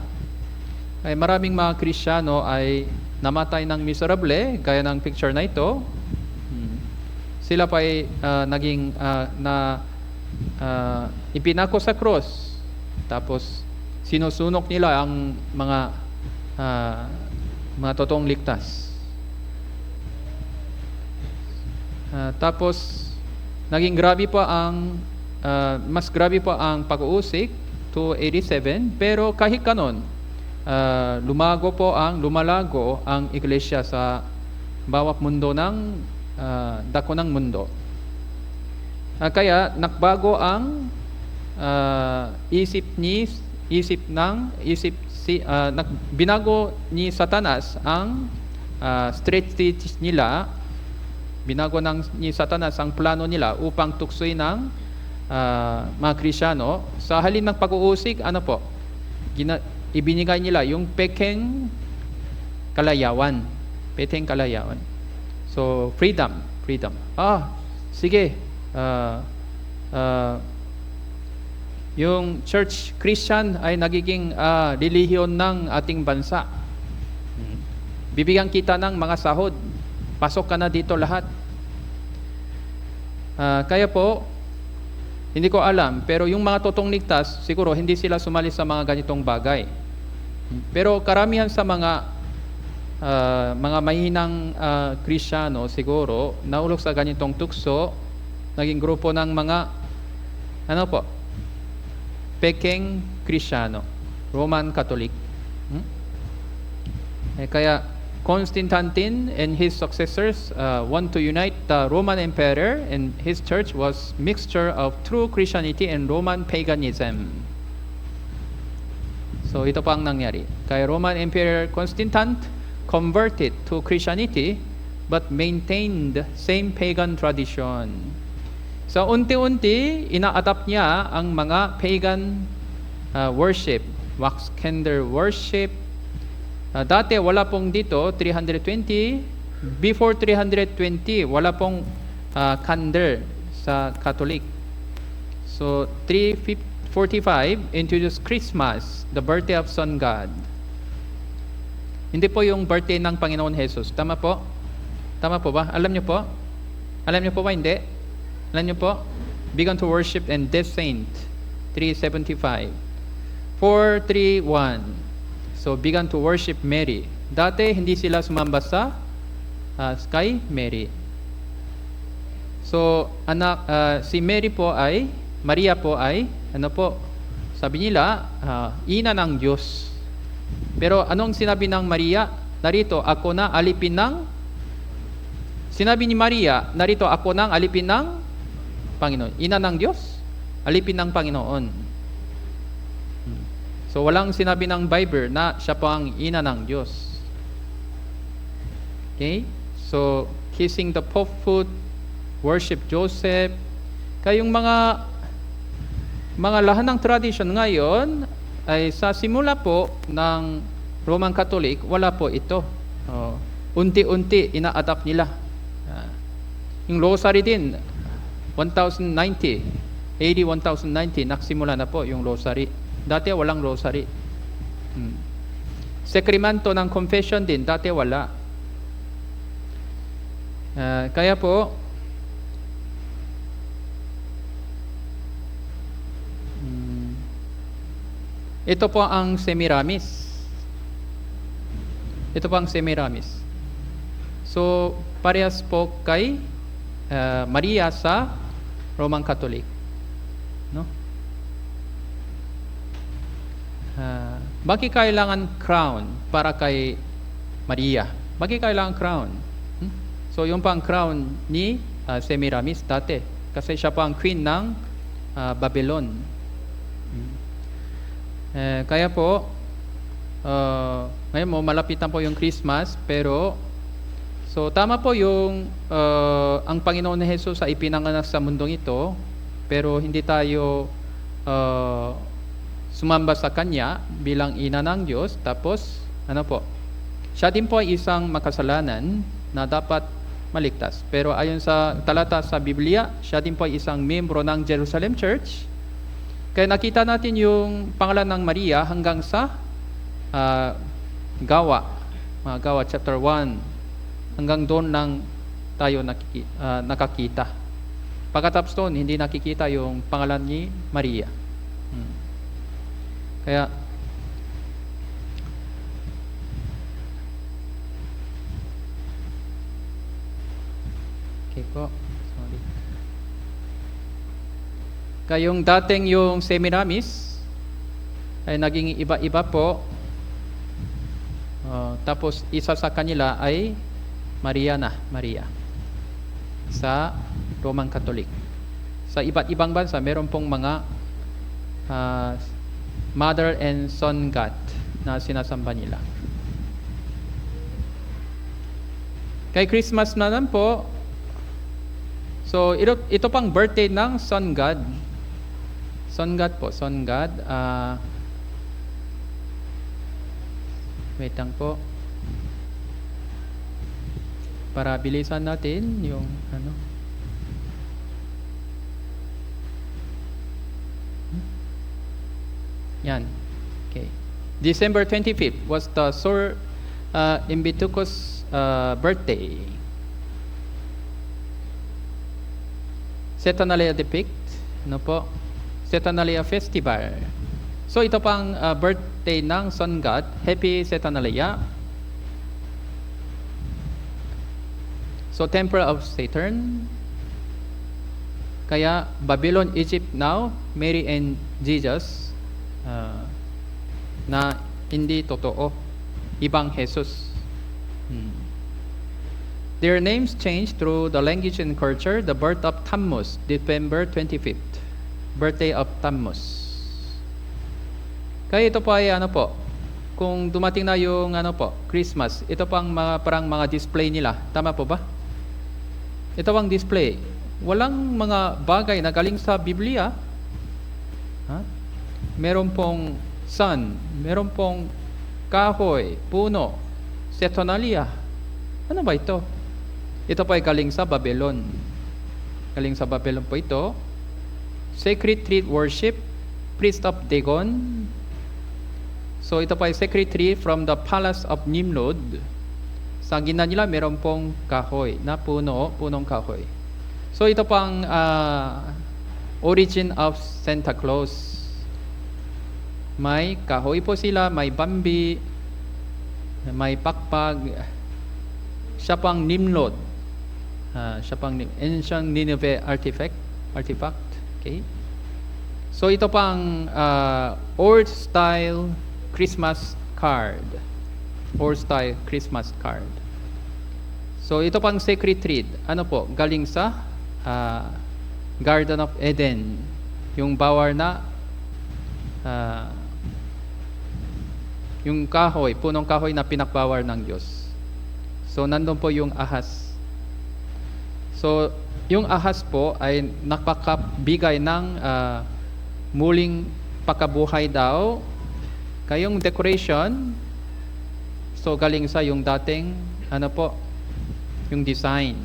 [SPEAKER 1] Ay maraming mga Kristiyano ay namatay ng miserable, gaya ng picture na ito. Sila pa ay naging ipinako sa cross. Tapos sinusunok nila ang mga totoong ligtas. Tapos naging grabe pa ang mas grabe pa ang pag-uusik to 87, pero kahit kanon lumalago ang iglesia sa bawat mundo ng dako ng mundo. Kaya nakbago ang binago ni Satanas ang strategies nila binago ni Satanas ang plano nila upang tuksoy ng mga Kristiyano. Sa halin ng pag-uusig, ano po? Ibinigay nila yung pekeng kalayawan. Pekeng kalayawan. So, freedom. Sige. Yung church Christian ay nagiging relihiyon ng ating bansa. Bibigyan kita ng mga sahod. Pasok ka na dito lahat. Kaya po, hindi ko alam, pero yung mga totoong ligtas, siguro hindi sila sumali sa mga ganitong bagay. Pero karamihan sa mga mahinang Kristiyano, siguro, naulog sa ganitong tukso, naging grupo ng mga, pekeng Kristiyano, Roman Catholic. Kaya Constantine and his successors want to unite the Roman Emperor, and his church was mixture of true Christianity and Roman paganism. So ito pa ang nangyari. Kaya Roman Emperor Constantine converted to Christianity but maintained same pagan tradition. So unti-unti ina-adapt niya ang mga pagan worship, wax candle worship. Dati wala pong dito 320, before 320 wala pong candle sa Catholic. So 345 introduced Christmas, the birthday of Sun God. Hindi po yung birthday ng Panginoon Jesus. Tama po? Tama po ba? Alam niyo po? Alam niyo po ba? Hindi? Alam niyo po? Began to worship and death saint 375. 431. So began to worship Mary. Dati hindi sila sumamba sa kay Mary. So si Maria po ay sabi nila ina ng Diyos. Pero anong sinabi ng Maria? Narito ako na alipin ng Sinabi ni Maria, narito ako nang alipin ng Panginoon. Ina ng Diyos, alipin ng Panginoon. So walang sinabi ng Bible na siya po ang ina ng Diyos. Okay? So kissing the Pope foot, worship Joseph. Kayong mga lahat ng tradition ngayon ay sa simula po ng Roman Catholic, wala po ito. Unti-unti ina-adapt nila. Yung rosary din, 1090, AD 1090, nagsimula na po yung rosary. Dati walang rosary. Sakramento ng confession din, dati wala. Kaya po, ito po ang Semiramis. Ito po ang Semiramis. So, parehas po kay Maria sa Roman Catholic. No? Bakit kailangan crown para kay Maria? Bakit kailangan crown? So, yung pang crown ni Semiramis dati. Kasi siya pa ang queen ng Babylon. Kaya po, ngayon mo, malapitan po yung Christmas, pero so tama po yung ang Panginoon na Jesus ay ipinanganak sa mundong ito, pero hindi tayo sumamba sa Kanya bilang ina ng Diyos. Tapos, siya din po ay isang makasalanan na dapat maligtas. Pero ayon sa talata sa Biblia, siya din po ay isang membro ng Jerusalem Church. Kaya nakita natin yung pangalan ng Maria hanggang sa Gawa chapter 1. Hanggang doon lang tayo nakakita. Pagkatapos doon, hindi nakikita yung pangalan ni Maria. Kaya, okay po. Sorry. Kaya yung dating yung Semiramis ay naging iba-iba po. Tapos isa sa kanila ay Maria sa Roman Catholic. Sa iba't ibang bansa, meron pong mga mother and son god na sinasamba nila. Kay Christmas naman po, So, ito pang birthday ng Sun God. Sun God po, Sun God. Wait lang po. Para bilisan natin yung ano. Yan. Okay. December 25th was the Sir Imbitucus birthday. Saturnalia depict, ano po? Saturnalia Festival. So ito pang birthday ng Sun God. Happy Saturnalia. So temple of Saturn. Kaya Babylon, Egypt now, Mary and Jesus na hindi totoo. Ibang Jesus. Their names changed through the language and culture. The birth of Tammuz, December 25th. Birthday of Tammuz. Kaya ito po ay ano po, kung dumating na yung ano po, Christmas, ito pang parang mga display nila. Tama po ba? Ito ang display. Walang mga bagay na galing sa Biblia. Meron pong sun, meron pong kahoy, puno, Saturnalia. Ano ba ito? Ito po ay galing sa Babylon. Galing sa Babylon po ito. Sacred tree worship, priest of Dagon. So ito po ay sacred tree from the palace of Nimrod. Sa gina nila meron pong kahoy na punong kahoy. So ito pang origin of Santa Claus. May kahoy po sila, may bambi, may pakpag. Siya pang Nimrod. Siya pang ancient Nineveh artifact. Okay. So ito pang old style Christmas card. Old style Christmas card. So ito pang sacred tree. Ano po? Galing sa Garden of Eden. Yung bawar na yung kahoy, punong kahoy na pinakbawar ng Diyos. So nandun po yung ahas. So yung ahas po ay nakakabigay ng muling pagkabuhay daw. Kayong decoration, so galing sa yung dating ano po, yung design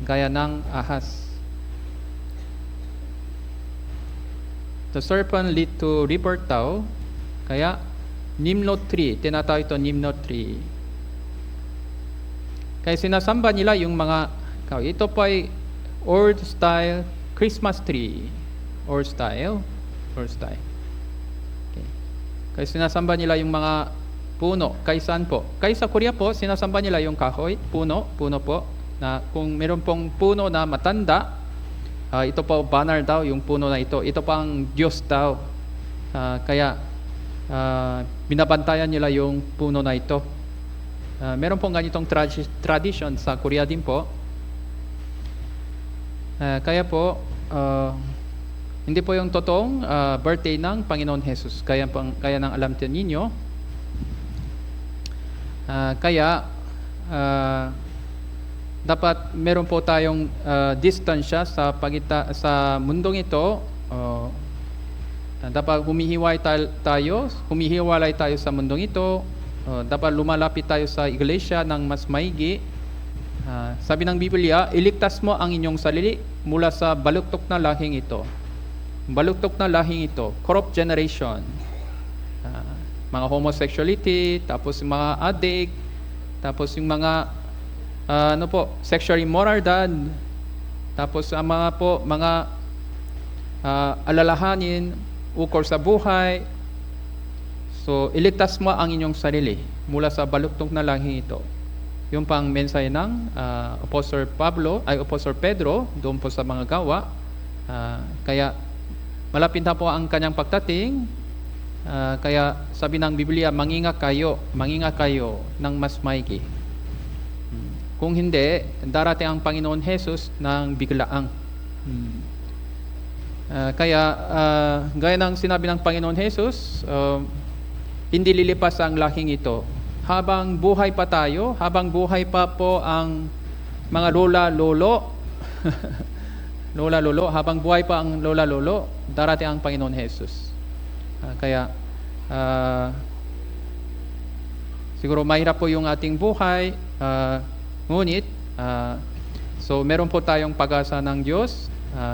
[SPEAKER 1] gaya ng ahas. The serpent lead to rebirth daw. Kaya Nimrod tree, tinatawag ito Nimrod tree. Kaya sinasamba nila yung mga ito po ay old style Christmas tree. Old style. Okay. Kaya sinasamba nila yung mga puno. Kaya saan po? Kaya sa Korea po, sinasamba nila yung kahoy, puno po. Na kung meron pong puno na matanda, ito po banner daw, yung puno na ito. Ito pang Diyos daw. Kaya binabantayan nila yung puno na ito. Meron pong ganitong tradition sa Korea din po. Kaya po, hindi po yung totoong birthday ng Panginoon Jesus. Kaya nang alam ninyo. Dapat meron po tayong distansya sa sa mundong ito. Dapat humihiwalay tayo sa mundong ito. Dapat lumalapit tayo sa iglesia ng mas maigi. Sabi ng Biblia, iligtas mo ang inyong sarili mula sa baluktok na lahing ito. Baluktok na lahing ito, corrupt generation. Mga homosexuality, tapos yung mga addict, tapos yung mga sexual immoralidad, tapos ang mga alalahanin ukol sa buhay. So, iligtas mo ang inyong sarili mula sa baluktok na lahing ito. Yung pang mensahe ng Apostle Pedro doon po sa mga gawa. Kaya malapit na po ang kanyang pagdating. Kaya sabi ng Biblia, mangingat kayo ng mas maigi. Kung hindi, darating ang Panginoon Jesus ng biglaang. Gaya ng sinabi ng Panginoon Jesus, hindi lilipas ang lahing ito. Habang buhay pa tayo, habang buhay pa po ang mga lola, lolo, lola lolo, habang buhay pa ang lola lolo, darating ang Panginoon Jesus. Kaya siguro mahirap po yung ating buhay, ngunit so meron po tayong pag-asa ng Diyos,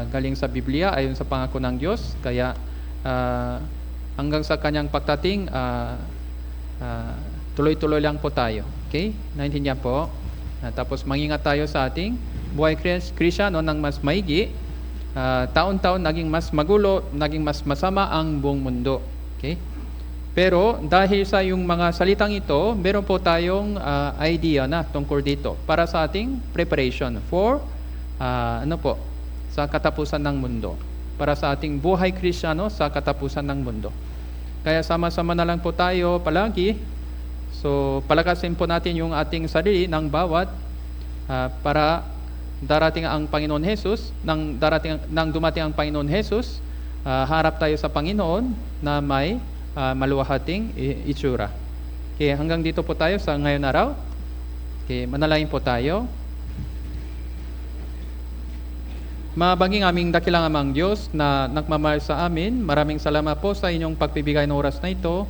[SPEAKER 1] galing sa Biblia ayon sa pangako ng Diyos. Kaya hanggang sa kanyang pagdating, tuloy-tuloy lang po tayo. Okay? Naintindihan po? Tapos mangingat tayo sa ating buhay Kristyano ng mas maigi. Taon-taon naging mas magulo, naging mas masama ang buong mundo. Okay? Pero dahil sa yung mga salitang ito, meron po tayong idea na tungkol dito para sa ating preparation for sa katapusan ng mundo. Para sa ating buhay Kristyano sa katapusan ng mundo. Kaya sama-sama na lang po tayo palagi. So palakasin po natin yung ating sarili ng bawat para darating ang Panginoon Jesus, nang dumating ang Panginoon Jesus, harap tayo sa Panginoon na may maluwahating itsura. Okay, hanggang dito po tayo sa ngayon araw. Okay, manalangin po tayo. Mabanging aming dakilang amang Diyos na nagmamahal sa amin, maraming salamat po sa inyong pagpibigay ng oras na ito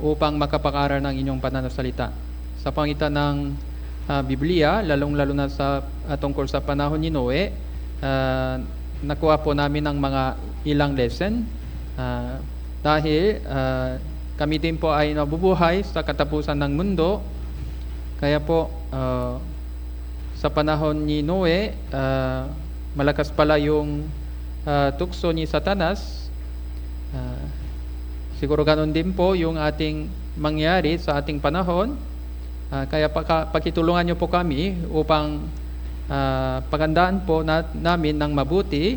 [SPEAKER 1] upang makapag-aral ng inyong pananasalita. Sa pangitan ng Biblia, lalong-lalo na sa tungkol sa panahon ni Noe, nakuha po namin ng mga ilang lesson dahil kami din po ay nabubuhay sa katapusan ng mundo. Kaya po sa panahon ni Noe, malakas pala yung tukso ni Satanas. Siguro ganun din po yung ating mangyari sa ating panahon. Kaya pakitulungan niyo po kami upang pagandaan po namin ng mabuti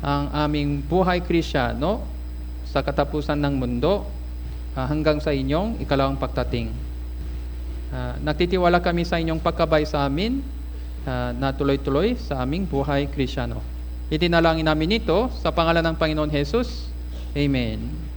[SPEAKER 1] ang aming buhay Kristyano sa katapusan ng mundo hanggang sa inyong ikalawang pagdating. Nagtitiwala kami sa inyong pagkabay sa amin na tuloy-tuloy sa aming buhay Kristyano. Itinalangin namin ito sa pangalan ng Panginoon Jesus. Amen.